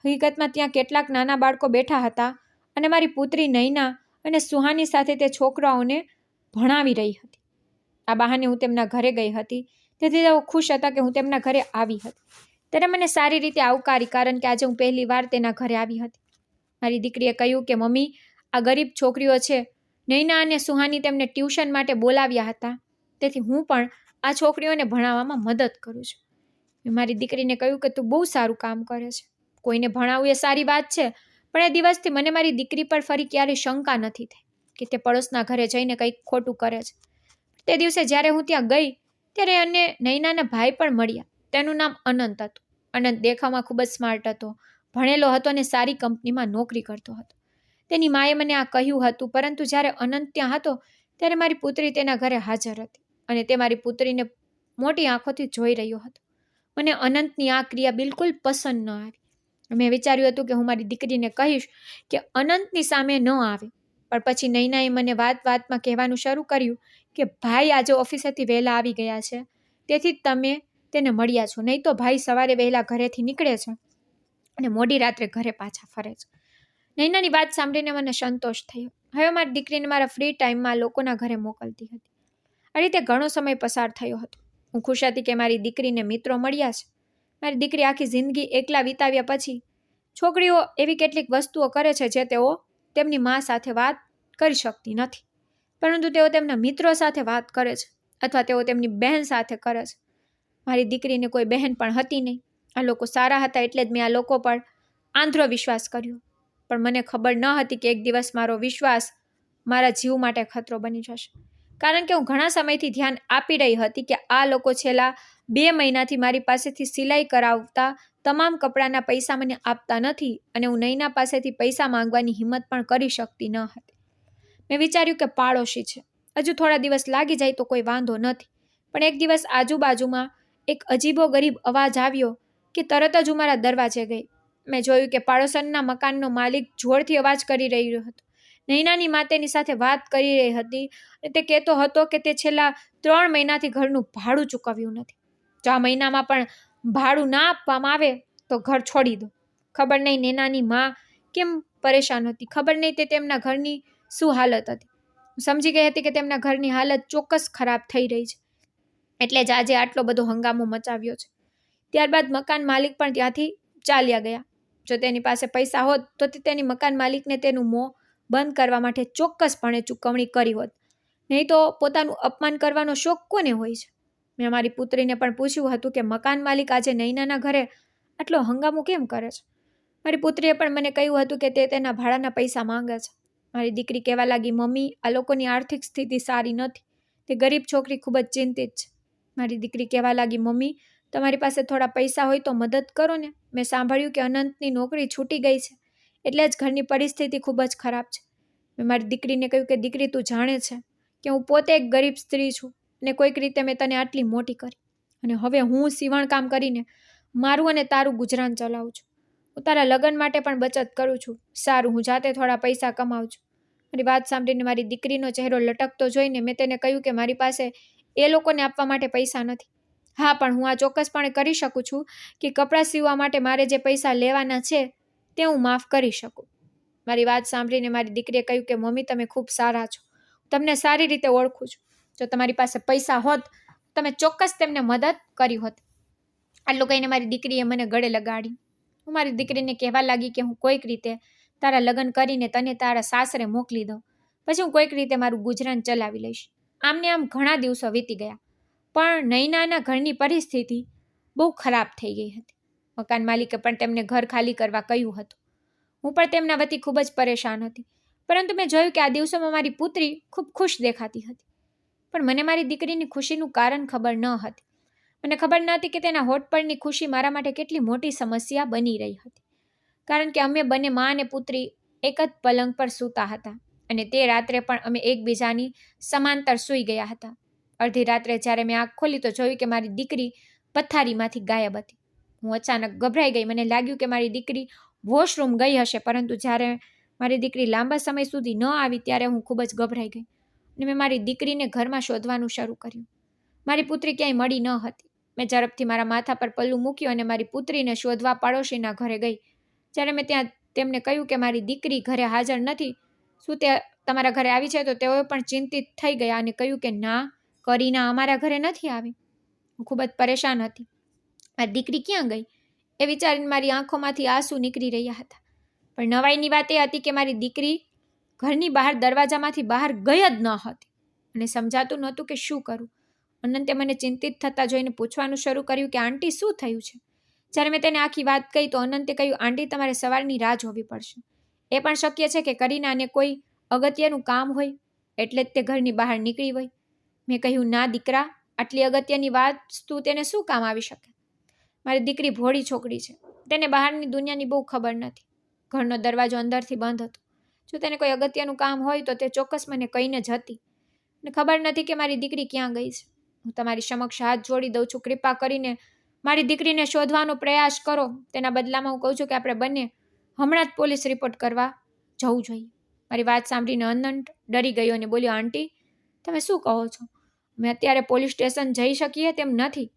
હકીકતમાં ત્યાં કેટલાક નાના બાળકો બેઠા હતા અને મારી પુત્રી નૈના અને સુહાની સાથે તે છોકરાઓને ભણાવી રહી હતી. આ બહાને હું તેમના ઘરે ગઈ હતી, તેથી તેઓ ખુશ હતા કે હું તેમના ઘરે આવી હતી. ત્યારે મને સારી રીતે આવકારી, કારણ કે આજે હું પહેલી વાર તેના ઘરે આવી હતી. મારી દીકરીએ કહ્યું કે મમ્મી, આ ગરીબ છોકરીઓ છે. નૈના અને સુહાની તેમને ટ્યુશન માટે બોલાવ્યા હતા, તેથી હું પણ આ છોકરીઓને ભણાવવામાં મદદ કરું છું. મેં મારી દીકરીને કહ્યું કે તું બહુ સારું કામ કરે છે. કોઈને ભણાવવું એ સારી વાત છે, પણ એ દિવસથી મને મારી દીકરી પર ફરી ક્યારેય શંકા નથી થઈ કે તે પડોશના ઘરે જઈને કંઈક ખોટું કરે છે. તે દિવસે જ્યારે હું ત્યાં ગઈ ત્યારે અને નૈનાના ભાઈ પણ મળ્યા. તેનું નામ અનંત હતું. અનંત દેખાવમાં ખૂબ જ સ્માર્ટ હતો, ભણેલો હતો અને સારી કંપનીમાં નોકરી કરતો હતો. તેની માએ મને આ કહ્યું હતું, પરંતુ જ્યારે અનંત ત્યાં હતો ત્યારે મારી પુત્રી તેના ઘરે હાજર હતી અને તે મારી પુત્રીને મોટી આંખોથી જોઈ રહ્યો હતો. મને અનંતની આ ક્રિયા બિલકુલ પસંદ ન આવી. મેં વિચાર્યું હતું કે હું મારી દીકરીને કહીશ કે અનંતની સામે ન આવે, પણ પછી નૈનાએ મને વાતમાં કહેવાનું શરૂ કર્યું કે ભાઈ આજે ઓફિસેથી વહેલા આવી ગયા છે, તેથી તમે તેને મળ્યા છો, નહીં તો ભાઈ સવારે વહેલા ઘરેથી નીકળે છે અને મોડી રાત્રે ઘરે પાછા ફરે છે. નૈનાની વાત સાંભળીને મને સંતોષ થયો. હવે મારી દીકરીને મારા ફ્રી ટાઈમમાં લોકોના ઘરે મોકલતી હતી. આ રીતે ઘણો સમય પસાર થયો હતો. હું ખુશ હતી કે મારી દીકરીને મિત્રો મળ્યા છે. મારી દીકરી આખી જિંદગી એકલા વિતાવ્યા પછી છોકરીઓ એવી કેટલીક વસ્તુઓ કરે છે જે તેઓ તેમની મા સાથે વાત કરી શકતી નથી, પરંતુ તેઓ તેમના મિત્રો સાથે વાત કરે છે અથવા તેઓ તેમની બહેન સાથે કરે છે. મારી દીકરીને કોઈ બહેન પણ હતી નહીં. આ લોકો સારા હતા એટલે જ મેં આ લોકો પર આંધળો વિશ્વાસ કર્યો, પણ મને ખબર ન હતી કે એક દિવસ મારો વિશ્વાસ મારા જીવ માટે ખતરો બની જશે. કારણ કે હું ઘણા સમયથી ધ્યાન આપી રહી હતી કે આ લોકો છેલ્લા 2 મહિનાથી મારી પાસેથી સિલાઈ કરાવતા તમામ કપડાના પૈસા મને આપતા નથી અને હું નૈના પાસેથી પૈસા માંગવાની હિંમત પણ કરી શકતી ન હતી. મેં વિચાર્યું કે પાડોશી છે, હજુ થોડા દિવસ લાગી જાય તો કોઈ વાંધો નથી. પણ એક દિવસ આજુબાજુમાં એક અજીબો ગરીબ અવાજ આવ્યો કે તરત જ હું મારા દરવાજે ગઈ. મેં જોયું કે પાડોશનના મકાનનો માલિક જોરથી અવાજ કરી રહ્યો હતો. નૈનાની મા તેની સાથે વાત કરી રહી હતી અને તે કહેતો હતો કે તે છેલ્લા 3 મહિનાથી ઘરનું ભાડું ચૂકવ્યું નથી. જો આ મહિનામાં પણ ભાડું ના આપવામાં આવે તો ઘર છોડી દો. ખબર નહીં નૈનાની મા કેમ પરેશાન હતી, ખબર નહીં તે તેમના ઘરની શું હાલત હતી. હું સમજી ગઈ હતી કે તેમના ઘરની હાલત ચોક્કસ ખરાબ થઈ રહી છે, એટલે જ આજે આટલો બધો હંગામો મચાવ્યો છે. ત્યારબાદ મકાન માલિક પણ ત્યાંથી ચાલ્યા ગયા. જો તેની પાસે પૈસા હોત તો તે તેની મકાન માલિકને તેનું મોં બંધ કરવા માટે ચોક્કસપણે ચૂકવણી કરી હોત, નહીં તો પોતાનું અપમાન કરવાનો શોખ કોને હોય છે. મેં મારી પુત્રીને પણ પૂછ્યું હતું કે મકાન માલિક આજે નૈનાના ઘરે આટલો હંગામો કેમ કરે છે. મારી પુત્રીએ પણ મને કહ્યું હતું કે તે તેના ભાડાના પૈસા માંગે છે. મારી દીકરી કહેવા લાગી, મમ્મી, આ લોકોની આર્થિક સ્થિતિ સારી નથી, તે ગરીબ છોકરી ખૂબ જ ચિંતિત છે. મારી દીકરી કહેવા લાગી, મમ્મી, તમારી પાસે થોડા પૈસા હોય તો મદદ કરો ને. મેં સાંભળ્યું કે અનંતની નોકરી છૂટી ગઈ છે, એટલે જ ઘરની પરિસ્થિતિ ખૂબ જ ખરાબ છે. મેં મારી દીકરીને કહ્યું કે દીકરી, તું જાણે છે કે હું પોતે એક ગરીબ સ્ત્રી છું અને કોઈક રીતે મેં તને આટલી મોટી કરી અને હવે હું સીવણકામ કરીને મારું અને તારું ગુજરાન ચલાવું છું. હું તારા લગ્ન માટે પણ બચત કરું છું. સારું, હું જાતે થોડા પૈસા કમાઉં છું. મારી વાત સાંભળીને મારી દીકરીનો ચહેરો લટકતો જોઈને મેં તેને કહ્યું કે મારી પાસે એ લોકોને આપવા માટે પૈસા નથી. હા, પણ હું આ ચોક્કસપણે કરી શકું છું કે કપડાં સીવવા માટે મારે જે પૈસા લેવાના છે તે હું માફ કરી શકું. મારી વાત સાંભળીને મારી દીકરીએ કહ્યું કે મમ્મી, તમે ખૂબ સારા છો, તમને સારી રીતે ઓળખું છું. જો તમારી પાસે પૈસા હોત તમે ચોક્કસ તેમને મદદ કરી હોત. આટલું કહીને મારી દીકરીએ મને ગળે લગાડી. હું મારી દીકરીને કહેવા લાગી કે હું કોઈક રીતે તારા લગ્ન કરીને તને તારા સાસરે મોકલી દઉં, પછી હું કોઈક રીતે મારું ગુજરાન ચલાવી લઈશ. આમને આમ ઘણા દિવસો વીતી ગયા, પણ નૈનાના ઘરની પરિસ્થિતિ બહુ ખરાબ થઈ ગઈ હતી. મકાન માલિકે પણ તેમને ઘર ખાલી કરવા કહ્યું હતું. હું પણ તેમના વતી ખૂબ જ પરેશાન હતી, પરંતુ મેં જોયું કે આ દિવસોમાં મારી પુત્રી ખૂબ ખુશ દેખાતી હતી. પણ મને મારી દીકરીની ખુશીનું કારણ ખબર ન હતી. મને ખબર ન હતી કે તેના હોઠ પરની ખુશી મારા માટે કેટલી મોટી સમસ્યા બની રહી હતી. કારણ કે અમે બંને મા અને પુત્રી એક જ પલંગ પર સૂતા હતા અને તે રાત્રે પણ અમે એકબીજાની સમાંતર સૂઈ ગયા હતા. અડધી રાત્રે જ્યારે મેં આંખ ખોલી તો જોયું કે મારી દીકરી પથારીમાંથી ગાયબ હતી. હું અચાનક ગભરાઈ ગઈ. મને લાગ્યું કે મારી દીકરી વોશરૂમ ગઈ હશે, પરંતુ જ્યારે મારી દીકરી લાંબા સમય સુધી ન આવી ત્યારે હું ખૂબ જ ગભરાઈ ગઈ અને મેં મારી દીકરીને ઘરમાં શોધવાનું શરૂ કર્યું. મારી પુત્રી ક્યાંય મળી ન હતી. મેં ઝડપથી મારા માથા પર પલ્લું મૂક્યું અને મારી પુત્રીને શોધવા પાડોશીના ઘરે ગઈ. જ્યારે મેં ત્યાં તેમને કહ્યું કે મારી દીકરી ઘરે હાજર નથી, શું તે તમારા ઘરે આવી છે, તો તેઓ પણ ચિંતિત થઈ ગયા અને કહ્યું કે ના, કરીના અમારા ઘરે નથી આવી. હું ખૂબ જ પરેશાન હતી. મારી દીકરી ક્યાં ગઈ એ વિચારીને મારી આંખોમાંથી આંસુ નીકળી રહ્યા હતા. પણ નવાઈની વાત એ હતી કે મારી દીકરી ઘરની બહાર દરવાજામાંથી બહાર ગઈ જ ન હતી અને સમજાતું નહોતું કે શું કરું. અનંતે મને ચિંતિત થતા જોઈને પૂછવાનું શરૂ કર્યું કે આંટી શું થયું છે. જ્યારે મેં તેને આખી વાત કહી તો અનંતે કહ્યું, આંટી તમારે સવારની રાહ જોવી પડશે. એ પણ શક્ય છે કે કરીનાને કોઈ અગત્યનું કામ હોય એટલે જ તે ઘરની બહાર નીકળી હોય. મેં કહ્યું, ના દીકરા, આટલી અગત્યની વસ્તુ તેને શું કામ આવી શકે? મારી દીકરી ભોળી છોકરી છે. તેને બહારની દુનિયાની બહુ ખબર નથી. ઘરનો દરવાજો અંદરથી બંધ હતો. જો તેને કોઈ અગત્યનું કામ હોય તો તે ચોક્કસ મને કહીને જતી. ને ખબર નથી કે મારી દીકરી ક્યાં ગઈ છે. હું તમારી સમક્ષ હાથ જોડી દઉં છું. કૃપા કરીને મારી દીકરીને શોધવાનો પ્રયાસ કરો. તેના બદલામાં હું કહું છું કે આપણે બંને હમણાં જ પોલીસ રિપોર્ટ કરવા જવું જોઈએ. મારી વાત સાંભળીને અનંત ડરી ગયો અને બોલ્યો, આંટી તમે શું કહો છો? અમે અત્યારે પોલીસ સ્ટેશન જઈ શકીએ તેમ નથી.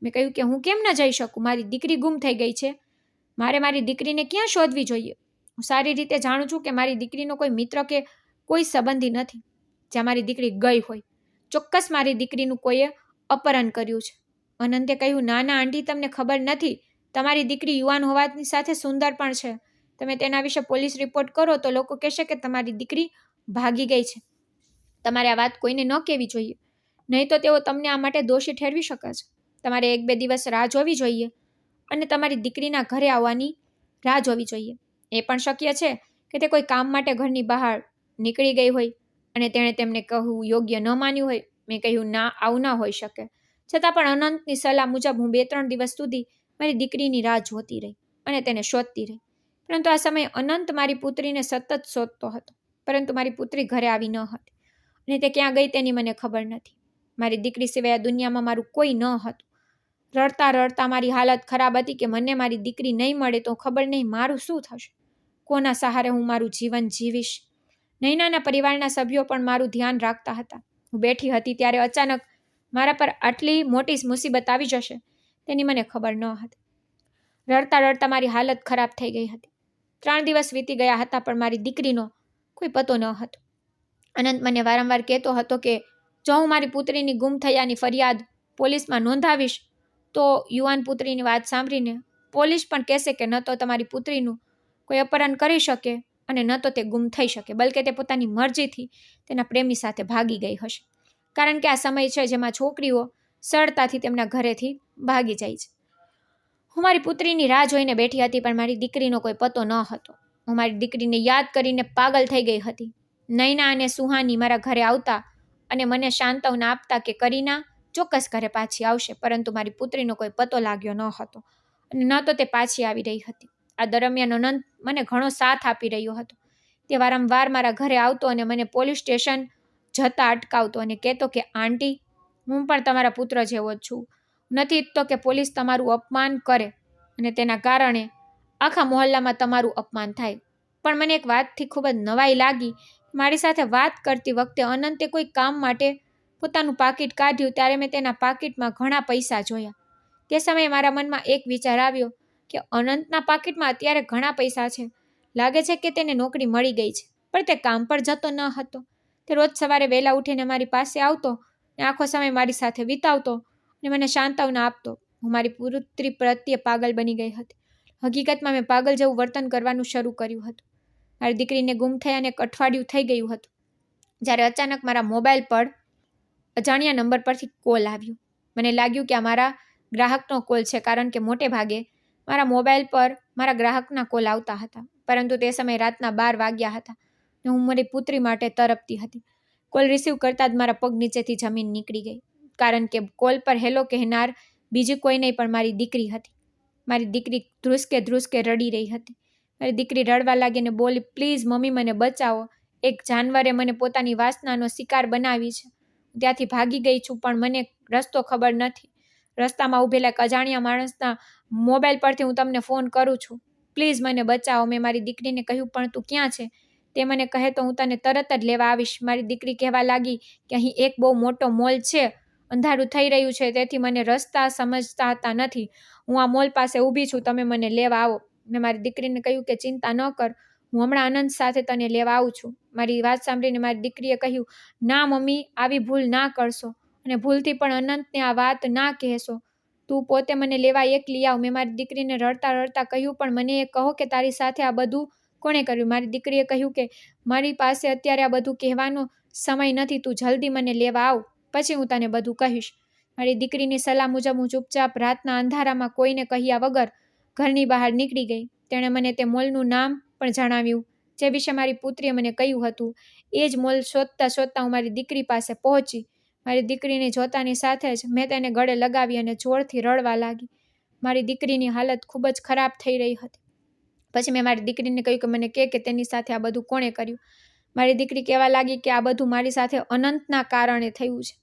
મેં કહ્યું કે હું કેમ ન જઈ શકું? મારી દીકરી ગુમ થઈ ગઈ છે. મારે મારી દીકરીને ક્યાં શોધવી જોઈએ? હું સારી રીતે જાણું છું કે મારી દીકરીનો કોઈ મિત્ર કે કોઈ સંબંધી નથી જ્યાં મારી દીકરી ગઈ હોય. ચોક્કસ મારી દીકરીનું કોઈએ અપહરણ કર્યું છે. અનંતે કહ્યું, ના ના આંટી, તમને ખબર નથી. તમારી દીકરી યુવાન હોવાની સાથે સુંદર પણ છે. તમે તેના વિશે પોલીસ રિપોર્ટ કરો તો લોકો કહેશે કે તમારી દીકરી ભાગી ગઈ છે. તમારે આ વાત કોઈને ન કહેવી જોઈએ, નહીં તો તેઓ તમને આ માટે દોષી ઠેરવી શકે છે. તમારે 1-2 દિવસ રાહ જોવી જોઈએ અને તમારી દીકરીના ઘરે આવવાની રાહ જોવી જોઈએ. એ પણ શક્ય છે કે તે કોઈ કામ માટે ઘરની બહાર નીકળી ગઈ હોય અને તેણે તેમને કહું યોગ્ય ન માન્યું હોય. મેં કહ્યું, ના, આવું ન હોઈ શકે. છતાં પણ અનંતની સલાહ મુજબ હું 2-3 દિવસ સુધી મારી દીકરીની રાહ જોતી રહી અને તેને શોધતી રહી. પરંતુ આ સમયે અનંત મારી પુત્રીને સતત શોધતો હતો. પરંતુ મારી પુત્રી ઘરે આવી ન હતી અને તે ક્યાં ગઈ તેની મને ખબર નથી. મારી દીકરી સિવાય આ દુનિયામાં મારું કોઈ ન હતું. રડતા રડતા મારી હાલત ખરાબ હતી કે મને મારી દીકરી નહીં મળે તો ખબર નહીં મારું શું થશે. કોના સહારે હું મારું જીવન જીવીશ? નૈનાના પરિવારના સભ્યો પણ મારું ધ્યાન રાખતા હતા. હું બેઠી હતી ત્યારે અચાનક મારા પર આટલી મોટી મુસીબત આવી જશે તેની મને ખબર ન હતી. રડતા રડતા મારી હાલત ખરાબ થઈ ગઈ હતી. 3 દિવસ વીતી ગયા હતા પણ મારી દીકરીનો કોઈ પતો ન હતો. અનંત મને વારંવાર કહેતો હતો કે જો હું મારી પુત્રીની ગુમ થયાની ફરિયાદ પોલીસમાં નોંધાવીશ તો યુવાન પુત્રીની વાત સાંભળીને પોલીસ પણ કહેશે કે ન તો તમારી પુત્રીનું કોઈ અપહરણ કરી શકે અને ન તો તે ગુમ થઈ શકે, બલકે તે પોતાની મરજીથી તેના પ્રેમી સાથે ભાગી ગઈ હશે. કારણ કે આ સમય છે જેમાં છોકરીઓ સરળતાથી તેમના ઘરેથી ભાગી જાય છે. હું મારી પુત્રીની રાહ જોઈને બેઠી હતી પણ મારી દીકરીનો કોઈ પતો ન હતો. હું મારી દીકરીને યાદ કરીને પાગલ થઈ ગઈ હતી. નૈના અને સુહાની મારા ઘરે આવતા અને મને સાંત્વના આપતા કે કરીના ચોક્કસ ઘરે પાછી આવશે, પરંતુ મારી પુત્રીનો કોઈ પતો લાગ્યો ન હતો અને ન તો તે પાછી આવી રહી હતી. આ દરમિયાન અનંત મને ઘણો સાથ આપી રહ્યો હતો. તે વારંવાર મારા ઘરે આવતો અને મને પોલીસ સ્ટેશન જતા અટકાવતો અને કહેતો કે આંટી, હું પણ તમારા પુત્ર જેવો જ છું. નથી ઈચ્છતો કે પોલીસ તમારું અપમાન કરે અને તેના કારણે આખા મોહલ્લામાં તમારું અપમાન થાય. પણ મને એક વાતથી ખૂબ જ નવાઈ લાગી. મારી સાથે વાત કરતી વખતે અનંતે કોઈ કામ માટે પોતાનું પાકીટ કાઢ્યું ત્યારે મેં તેના પાકીટમાં ઘણા પૈસા જોયા. તે સમયે મારા મનમાં એક વિચાર આવ્યો કે અનંતના પાકીટમાં અત્યારે ઘણા પૈસા છે. લાગે છે કે તેને નોકરી મળી ગઈ છે, પણ તે કામ પર જતો ન હતો. તે રોજ સવારે વહેલા ઉઠીને મારી પાસે આવતો અને આખો સમય મારી સાથે વિતાવતો અને મને સાંત્વના આપતો. હું મારી પુત્રી પ્રત્યે પાગલ બની ગઈ હતી. હકીકતમાં મેં પાગલ જેવું વર્તન કરવાનું શરૂ કર્યું હતું. મારી દીકરીને ગુમ થયાને એક અઠવાડિયું થઈ ગયું હતું જ્યારે અચાનક મારા મોબાઈલ પર અજાણ્યા નંબર પરથી કોલ આવ્યો. મને લાગ્યું કે આ મારા ગ્રાહકનો કોલ છે, કારણ કે મોટે ભાગે મારા મોબાઈલ પર મારા ગ્રાહકના કોલ આવતા હતા. પરંતુ તે સમયે રાતના 12 વાગ્યા હતા અને હું મારી પુત્રી માટે તરપતી હતી. કોલ રિસીવ કરતાં જ મારા પગ નીચેથી જમીન નીકળી ગઈ, કારણ કે કોલ પર હેલો કહેનાર બીજી કોઈ નહીં પણ મારી દીકરી હતી. મારી દીકરી ધ્રુસકે રડી રહી હતી. મારી દીકરી રડવા લાગી અને બોલી, પ્લીઝ મમ્મી, મને બચાવો. એક જાનવરે મને પોતાની વાસનાનો શિકાર બનાવી છે. હું ત્યાંથી ભાગી ગઈ છું પણ મને રસ્તો ખબર નથી. રસ્તામાં ઊભેલા એક અજાણ્યા માણસના મોબાઈલ પરથી હું તમને ફોન કરું છું. પ્લીઝ મને બચાવો. મેં મારી દીકરીને કહ્યું, પણ તું ક્યાં છે? તે મને કહે તો હું તને તરત જ લેવા આવીશ. મારી દીકરી કહેવા લાગી કે અહીં એક બહુ મોટો મોલ છે, અંધારું થઈ રહ્યું છે, તેથી મને રસ્તા સમજતા નથી. હું આ મોલ પાસે ઊભી છું, તમે મને લેવા આવો. મેં મારી દીકરીને કહ્યું કે ચિંતા ન કર, હું હમણાં આનંદ સાથે તને લેવા આવું છું. મારી વાત સાંભળીને મારી દીકરીએ કહ્યું, ના મમ્મી, આવી ભૂલ ના કરશો અને ભૂલથી પણ અનંતને આ વાત ના કહેશો. તું પોતે મને લેવા એકલી આવ. મેં મારી દીકરીને રડતા રડતા કહ્યું, પણ મને એ કહો કે તારી સાથે આ બધું કોણે કર્યું? મારી દીકરીએ કહ્યું કે મારી પાસે અત્યારે આ બધું કહેવાનો સમય નથી, તું જલ્દી મને લેવા આવ, પછી હું તને બધું કહીશ. મારી દીકરીની સલાહ મુજબ હું ચૂપચાપ રાતના અંધારામાં કોઈને કહ્યા વગર ઘરની બહાર નીકળી ગઈ. તેણે મને તે મોલનું નામ પણ જણાવ્યું જે વિશે મારી પુત્રીએ મને કહ્યું હતું. એ જ મોલ શોધતા શોધતા હું મારી દીકરી પાસે પહોંચી. મારી દીકરીને જોતાની સાથે જ મેં તેને ગળે લગાવી અને જોરથી રડવા લાગી. મારી દીકરીની હાલત ખૂબ જ ખરાબ થઈ રહી હતી. પછી મેં મારી દીકરીને કહ્યું કે મને કે તેની સાથે આ બધું કોણે કર્યું. મારી દીકરી કહેવા લાગી કે આ બધું મારી સાથે અનંતના કારણે થયું છે.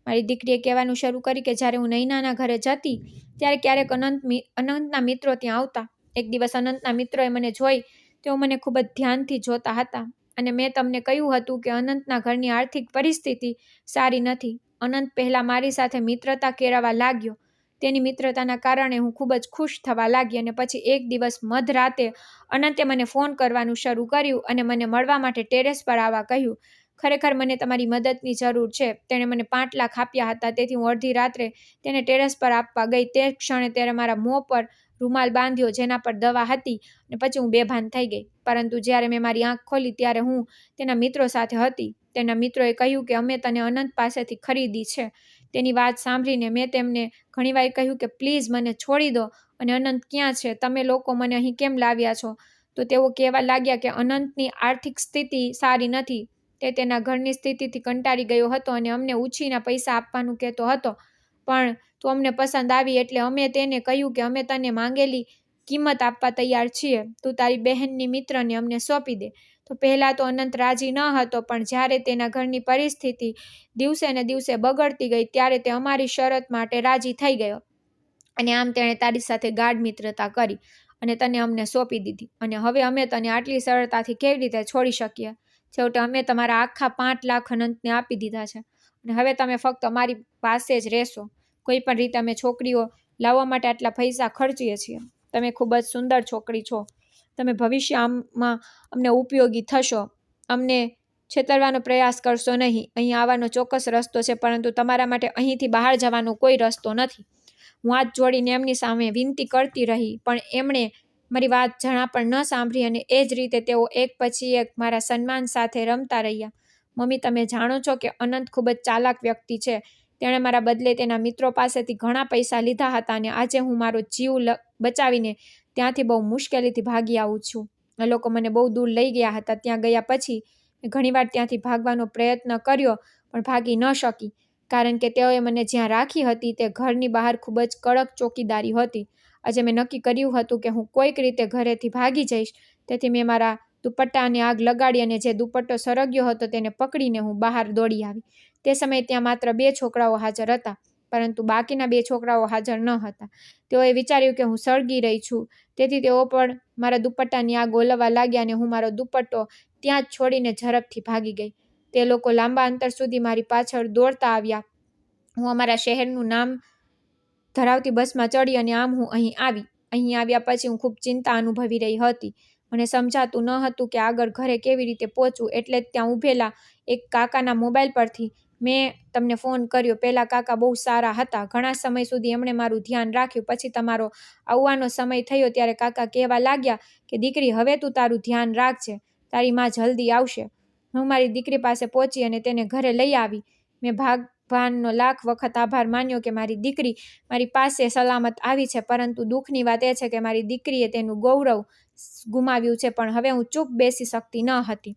મારી દીકરીએ કહેવાનું શરૂ કર્યું કે જ્યારે હું નૈનાના ઘરે જતી ત્યારે ક્યારેક અનંતના મિત્રો ત્યાં આવતા. એક દિવસ અનંતના મિત્રોએ મને જોઈ. તેઓ મને ખૂબ જ ધ્યાનથી જોતા હતા અને મેં તમને કહ્યું હતું કે અનંતના ઘરની આર્થિક પરિસ્થિતિ સારી નથી. અનંત પહેલાં મારી સાથે મિત્રતા કેળવવા લાગ્યો. તેની મિત્રતાના કારણે હું ખૂબ જ ખુશ થવા લાગી અને પછી એક દિવસ મધરાતે અનંતે મને ફોન કરવાનું શરૂ કર્યું અને મને મળવા માટે ટેરેસ પર આવવા કહ્યું. ખરેખર મને તમારી મદદની જરૂર છે. તેણે મને 5 લાખ આપ્યા હતા, તેથી હું અડધી રાત્રે તેને ટેરેસ પર આપવા ગઈ. તે ક્ષણે તેણે મારા મોં પર રૂમાલ બાંધ્યો જેના પર દવા હતી અને પછી હું બેભાન થઈ ગઈ. પરંતુ જ્યારે મેં મારી આંખ ખોલી ત્યારે હું તેના મિત્રો સાથે હતી. તેના મિત્રોએ કહ્યું કે અમે તને અનંત પાસેથી ખરીદી છે. તેની વાત સાંભળીને મેં તેમને ઘણીવાર કહ્યું કે પ્લીઝ મને છોડી દો અને અનંત ક્યાં છે? તમે લોકો મને અહીં કેમ લાવ્યા છો? તો તેઓ કહેવા લાગ્યા કે અનંતની આર્થિક સ્થિતિ સારી નથી. તે તેના ઘરની સ્થિતિથી કંટાળી ગયો હતો અને અમને ઉછીના પૈસા આપવાનું કહેતો હતો. પણ તું અમને પસંદ આવી એટલે અમે તેને કહ્યું કે અમે તને માંગેલી કિંમત આપવા તૈયાર છીએ. તું તારી બહેનની મિત્રને અમને સોંપી દે. તો પહેલાં તો અનંત રાજી ન હતો, પણ જ્યારે તેના ઘરની પરિસ્થિતિ દિવસે ને દિવસે બગડતી ગઈ ત્યારે તે અમારી શરત માટે રાજી થઈ ગયો અને આમ તેણે તારી સાથે ગાઢ મિત્રતા કરી અને તને અમને સોંપી દીધી. અને હવે અમે તને આટલી સરળતાથી કેવી રીતે છોડી શકીએ? છેવટે અમે તમારા આખા 5 લાખ અનંતને આપી દીધા છે અને હવે તમે ફક્ત અમારી પાસે જ રહેશો. કોઈ પણ રીતે અમે છોકરીઓ લાવવા માટે આટલા પૈસા ખર્ચીએ છીએ. તમે ખૂબ જ સુંદર છોકરી છો. તમે ભવિષ્યમાં અમને ઉપયોગી થશો. અમને છેતરવાનો પ્રયાસ કરશો નહીં. અહીં આવવાનો ચોક્કસ રસ્તો છે, પરંતુ તમારા માટે અહીંથી બહાર જવાનો કોઈ રસ્તો નથી. હું હાથ જોડીને એમની સામે વિનંતી કરતી રહી, પણ એમણે મારી વાત જરા પણ ન સાંભળી અને એ જ રીતે તેઓ એક પછી એક મારા સન્માન સાથે રમતા રહ્યા. મમ્મી, તમે જાણો છો કે અનંત ખૂબ જ ચાલાક વ્યક્તિ છે. તેણે મારા બદલે તેના મિત્રો પાસેથી ઘણા પૈસા લીધા હતા અને આજે હું મારો જીવ બચાવીને ત્યાંથી બહુ મુશ્કેલીથી ભાગી આવું છું. એ લોકો મને બહુ દૂર લઈ ગયા હતા. ત્યાં ગયા પછી મેં ઘણીવાર ત્યાંથી ભાગવાનો પ્રયત્ન કર્યો, પણ ભાગી ન શકી, કારણ કે તેઓએ મને જ્યાં રાખી હતી તે ઘરની બહાર ખૂબ જ કડક ચોકીદારી હતી. આજે મેં નક્કી કર્યું હતું કે હું કોઈક રીતે ઘરેથી ભાગી જઈશ. તેથી મેં મારા દુપટ્ટાને આગ લગાડી અને જે દુપટ્ટો સરગ્યો હતો તેને પકડીને હું બહાર દોડી આવી. તે સમયે ત્યાં માત્ર 2 છોકરાઓ હાજર હતા, પરંતુ બાકીના 2 છોકરાઓ હાજર ન હતા. તેઓએ વિચાર્યું કે હું સળગી રહી છું, તેથી તેઓ પણ મારા દુપટ્ટાની આગ ઓલવવા લાગ્યા અને હું મારો દુપટ્ટો ત્યાં જ છોડીને ઝડપથી ભાગી ગઈ. તે લોકો લાંબા અંતર સુધી મારી પાછળ દોડતા આવ્યા. હું અમારા શહેરનું નામ ધરાવતી બસમાં ચડી અને આમ હું અહીં આવી. અહીં આવ્યા પછી હું ખૂબ ચિંતા અનુભવી રહી હતી. મને સમજાતું ન હતું કે આગળ ઘરે કેવી રીતે પહોંચવું. એટલે જ ત્યાં ઊભેલા એક કાકાના મોબાઈલ પરથી મેં તમને ફોન કર્યો. પહેલાં કાકા બહુ સારા હતા. ઘણા સમય સુધી એમણે મારું ધ્યાન રાખ્યું. પછી તમારો આવવાનો સમય થયો ત્યારે કાકા કહેવા લાગ્યા કે દીકરી, હવે તું તારું ધ્યાન રાખજે. તારી માં જલ્દી આવશે. હું મારી દીકરી પાસે પહોંચી અને તેને ઘરે લઈ આવી. મેં ભગવાનનો લાખ વખત આભાર માન્યો કે મારી દીકરી મારી પાસે સલામત આવી છે, પરંતુ દુઃખની વાત એ છે કે મારી દીકરીએ તેનું ગૌરવ ગુમાવ્યું છે. પણ હવે હું ચૂપ બેસી શકતી ન હતી.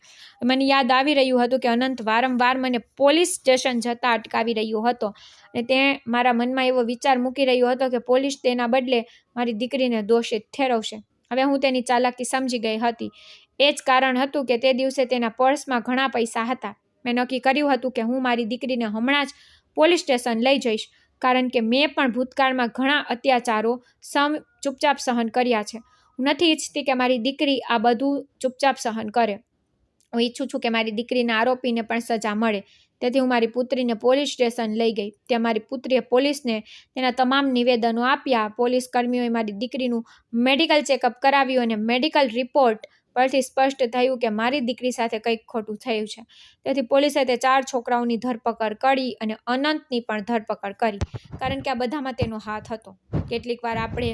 મને યાદ આવી રહ્યું હતું કે અનંત વારંવાર મને પોલીસ સ્ટેશન જતા અટકાવી રહ્યો હતો અને તે મારા મનમાં એવો વિચાર મૂકી રહ્યો હતો કે પોલીસ તેના બદલે મારી દીકરીને દોષિત ઠેરવશે. હવે હું તેની ચાલાકી સમજી ગઈ હતી. એ જ કારણ હતું કે તે દિવસે તેના પર્સમાં ઘણા પૈસા હતા. મેં નક્કી કર્યું હતું કે હું મારી દીકરીને હમણાં જ પોલીસ સ્ટેશન લઈ જઈશ, કારણ કે મેં પણ ભૂતકાળમાં ઘણા અત્યાચારો ચૂપચાપ સહન કર્યા છે. હું નથી ઈચ્છતી કે મારી દીકરી આ બધું ચૂપચાપ સહન કરે. હું ઈચ્છું છું કે મારી દીકરીના આરોપીને પણ સજા મળે. તેથી હું મારી પુત્રીને પોલીસ સ્ટેશન લઈ ગઈ. ત્યાં મારી પુત્રીએ પોલીસને તેના તમામ નિવેદનો આપ્યા. પોલીસ કર્મીઓએ મારી દીકરીનું મેડિકલ ચેકઅપ કરાવ્યું અને મેડિકલ રિપોર્ટ પરથી સ્પષ્ટ થયું કે મારી દીકરી સાથે કંઈક ખોટું થયું છે. તેથી પોલીસે તે 4 છોકરાઓની ધરપકડ કરી અને અનંતની પણ ધરપકડ કરી, કારણ કે આ બધામાં તેનો હાથ હતો. કેટલીક વાર આપણે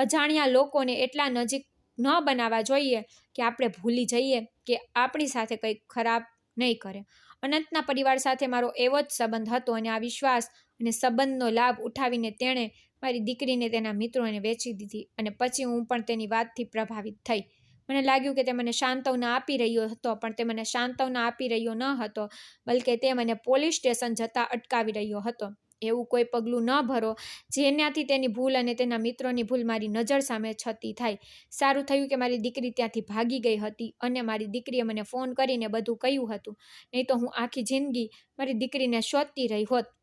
અજાણ્યા લોકોને એટલા નજીક ન બનાવવા જોઈએ કે આપણે ભૂલી જઈએ કે આપણી સાથે કંઈક ખરાબ નહીં કરે. અનંતના પરિવાર સાથે મારો એવો જ સંબંધ હતો અને આ વિશ્વાસ અને સંબંધનો લાભ ઉઠાવીને તેણે મારી દીકરીને તેના મિત્રોને વેચી દીધી. અને પછી હું પણ તેની વાતથી પ્રભાવિત થઈ. મને લાગ્યું કે તે મને સાંત્વના આપી રહ્યો હતો, પણ તે મને સાંત્વના આપી રહ્યો ન હતો, બલકે તે મને પોલીસ સ્ટેશન જતાં અટકાવી રહ્યો હતો. એવું કોઈ પગલું ન ભરો જેનાથી તેની ભૂલ અને તેના મિત્રોની ભૂલ મારી નજર સામે છતી થાય. સારું થયું કે મારી દીકરી ત્યાંથી ભાગી ગઈ હતી અને મારી દીકરીએ મને ફોન કરીને બધું કહ્યું હતું. નહીં તો હું આખી જિંદગી મારી દીકરીને શોધતી રહી હોત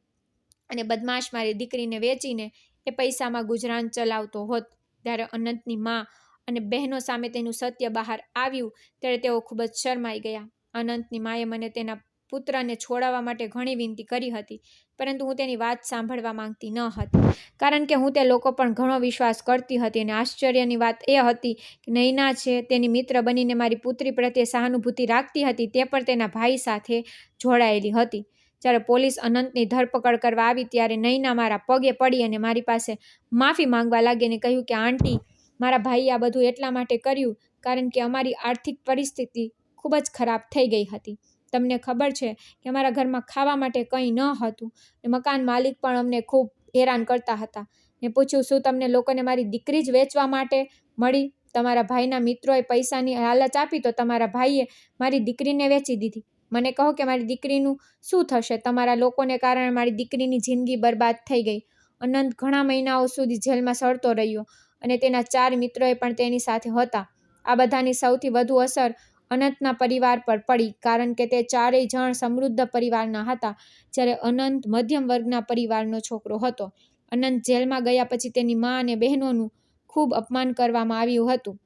અને બદમાશ મારી દીકરીને વેચીને એ પૈસામાં ગુજરાન ચલાવતો હોત. ત્યારે અનંતની મા અને બહેનો સામે તેનું સત્ય બહાર આવ્યું ત્યારે તેઓ ખૂબ જ શરમાઈ ગયા. અનંતની માએ મને તેના પુત્રને છોડાવવા માટે ઘણી વિનંતી કરી હતી, પરંતુ હું તેની વાત સાંભળવા માંગતી ન હતી, કારણ કે હું તે લોકો પર ઘણો વિશ્વાસ કરતી હતી. અને આશ્ચર્યની વાત એ હતી કે નૈના છે તેની મિત્ર બનીને મારી પુત્રી પ્રત્યે સહાનુભૂતિ રાખતી હતી, તે પણ તેના ભાઈ સાથે જોડાયેલી હતી. જ્યારે પોલીસ અનંતની ધરપકડ કરવા આવી ત્યારે નૈના મારા પગે પડી અને મારી પાસે માફી માંગવા લાગી અને કહ્યું કે આંટી, મારા ભાઈએ આ બધું એટલા માટે કર્યું કારણ કે અમારી આર્થિક પરિસ્થિતિ ખૂબ જ ખરાબ થઈ ગઈ હતી. તમને ખબર છે કે અમારા ઘરમાં ખાવા માટે કંઈ ન હતું અને મકાન માલિક પણ અમને ખૂબ હેરાન કરતા હતા. મેં પૂછ્યું, શું તમને લોકોને મારી દીકરી જ વેચવા માટે મળી? તમારા ભાઈના મિત્રોએ પૈસાની લાલચ આપી તો તમારા ભાઈએ મારી દીકરીને વેચી દીધી. મને કહો કે મારી દીકરીનું શું થશે? તમારા લોકોને કારણે મારી દીકરીની જિંદગી બરબાદ થઈ ગઈ. અનંત ઘણા મહિનાઓ સુધી જેલમાં સડતો રહ્યો અને તેના 4 મિત્રોએ પણ તેની સાથે હતા. આ બધાની સૌથી વધુ અસર અનંતના પરિવાર પર પડી, કારણ કે તે 4 જણ સમૃદ્ધ પરિવારના હતા, જ્યારે અનંત મધ્યમ વર્ગના પરિવારનો છોકરો હતો. અનંત જેલમાં ગયા પછી તેની મા અને બહેનોનું ખૂબ અપમાન કરવામાં આવ્યું હતું,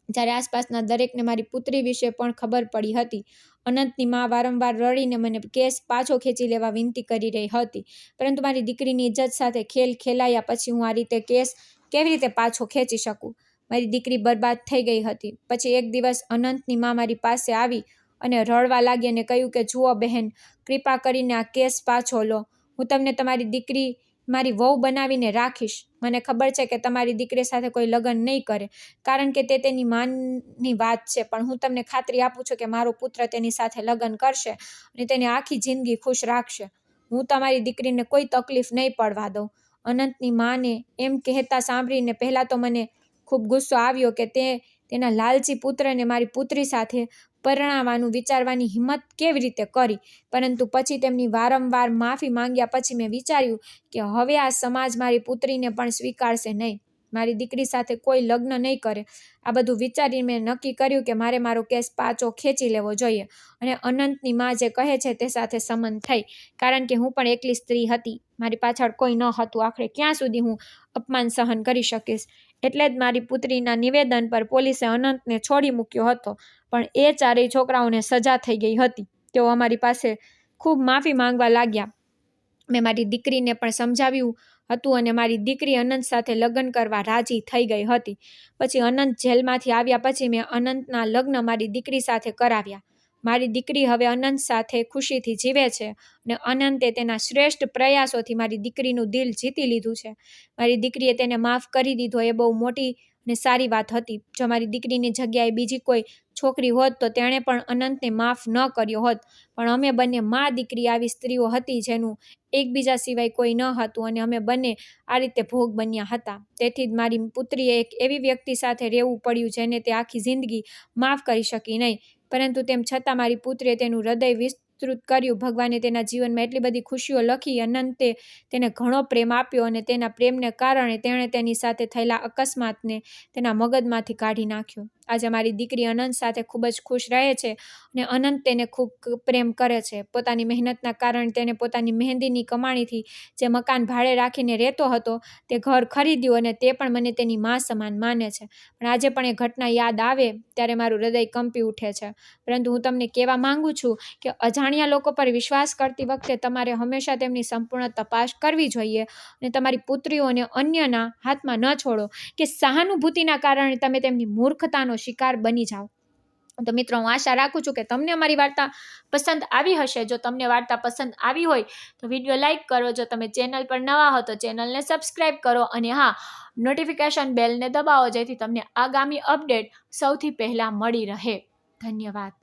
જ્યારે આસપાસના દરેકને મારી પુત્રી વિશે પણ ખબર પડી હતી. અનંતની મા વારંવાર રડીને મને કેસ પાછો ખેંચી લેવા વિનંતી કરી રહી હતી, પરંતુ મારી દીકરીની ઇજ્જત સાથે ખેલ ખેલાયા પછી હું આ રીતે કેસ કેવી રીતે પાછો ખેંચી શકું? મારી દીકરી બરબાદ થઈ ગઈ હતી. પછી એક દિવસ અનંતની મા મારી પાસે આવી અને રડવા લાગી અને કહ્યું કે જુઓ બહેન, કૃપા કરીને આ કેસ પાછો લો. હું તમને તમારી દીકરી મારી વહુ બનાવીને રાખીશ. મને ખબર છે કે તમારી દીકરી સાથે કોઈ લગ્ન નહીં કરે, કારણ કે તે તેની માની વાત છે, પણ હું તમને ખાતરી આપું છું કે મારો પુત્ર તેની સાથે લગ્ન કરશે અને તેને આખી જિંદગી ખુશ રાખશે. હું તમારી દીકરીને કોઈ તકલીફ નહીં પડવા દઉં. અનંતની માને એમ કહેતા સાંભળીને પહેલાં તો મને ખૂબ ગુસ્સો આવ્યો કે તે તેના લાલચી પુત્રને મારી પુત્રી સાથે પરણાવવાનું વિચારવાની હિંમત કેવી રીતે કરી. પરંતુ પછી તેમની વારંવાર માફી માંગ્યા પછી મેં વિચાર્યું કે હવે આ સમાજ મારી પુત્રીને પણ સ્વીકારશે નહીં, મારી દીકરી સાથે કોઈ લગ્ન નહીં કરે. આ બધું વિચારીને મેં નક્કી કર્યું કે મારે મારો કેસ પાછો ખેંચી લેવો જોઈએ અને અનંતની મા જે કહે છે તે સાથે સંમત થઈ, કારણ કે હું પણ એકલી સ્ત્રી હતી, મારી પાછળ કોઈ ન હતું. આખરે ક્યાં સુધી હું અપમાન સહન કરી શકીશ? એટલે જ મારી પુત્રીના નિવેદન પર પોલીસે અનંતને છોડી મૂક્યો હતો, પણ એ 4 છોકરાઓને સજા થઈ ગઈ હતી. તેઓ અમારી પાસે ખૂબ માફી માંગવા લાગ્યા. મેં મારી દીકરીને પણ સમજાવ્યું હતું અને મારી દીકરી અનંત સાથે લગ્ન કરવા રાજી થઈ ગઈ હતી. પછી અનંત જેલમાંથી આવ્યા પછી મેં અનંતના લગ્ન મારી દીકરી સાથે કરાવ્યા. મારી દીકરી હવે અનંત સાથે ખુશીથી જીવે છે અને અનંતે તેના શ્રેષ્ઠ પ્રયાસોથી મારી દીકરીનું દિલ જીતી લીધું છે. મારી દીકરીએ તેને માફ કરી દીધો એ બહુ મોટી અને સારી વાત હતી. જો મારી દીકરીની જગ્યાએ બીજી કોઈ છોકરી હોત તો તેણે પણ અનંતને માફ ન કર્યો હોત, પણ અમે બંને મા દીકરી આવી સ્ત્રીઓ હતી જેનું એકબીજા સિવાય કોઈ ન હતું અને અમે બંને આ રીતે ભોગ બન્યા હતા. તેથી જ મારી પુત્રીએ એક એવી વ્યક્તિ સાથે રહેવું પડ્યું જેને તે આખી જિંદગી માફ કરી શકી નહીં, પરંતુ તેમ છતાં મારી પુત્રીએ તેનું હૃદય વિસ્તૃત કર્યું. ભગવાને તેના જીવનમાં એટલી બધી ખુશીઓ લખી. અનંતે તેને ઘણો પ્રેમ આપ્યો અને તેના પ્રેમને કારણે તેણે તેની સાથે થયેલા અકસ્માતને તેના મગજમાંથી કાઢી નાખ્યો. આજે મારી દીકરી અનંત સાથે ખૂબ જ ખુશ રહે છે અને અનંત તેને ખૂબ પ્રેમ કરે છે. પોતાની મહેનતના કારણે તેને પોતાની મહેંદીની કમાણીથી જે મકાન ભાડે રાખીને રહેતો હતો તે ઘર ખરીદ્યું અને તે પણ મને તેની મા સમાન માને છે. પણ આજે પણ એ ઘટના યાદ આવે ત્યારે મારું હૃદય કંપી ઉઠે છે. પરંતુ હું તમને કહેવા માંગુ છું કે અજાણ્યા લોકો પર વિશ્વાસ કરતી વખતે તમારે હંમેશા તેમની સંપૂર્ણ તપાસ કરવી જોઈએ અને તમારી પુત્રીઓને અન્યના હાથમાં ન છોડો કે સહાનુભૂતિના કારણે તમે તેમની મૂર્ખતાનો શિકાર બની જાઓ. તો મિત્રો, હું આશા રાખું છું કે તમને અમારી વાર્તા પસંદ આવી હશે. જો તમને વાર્તા પસંદ આવી હોય તો વિડીયો લાઈક કરો. જો તમે ચેનલ પર નવા હો તો ચેનલને સબસ્ક્રાઈબ કરો અને હા, નોટિફિકેશન બેલને દબાવો જેથી તમને આગામી અપડેટ સૌથી પહેલાં મળી રહે. ધન્યવાદ.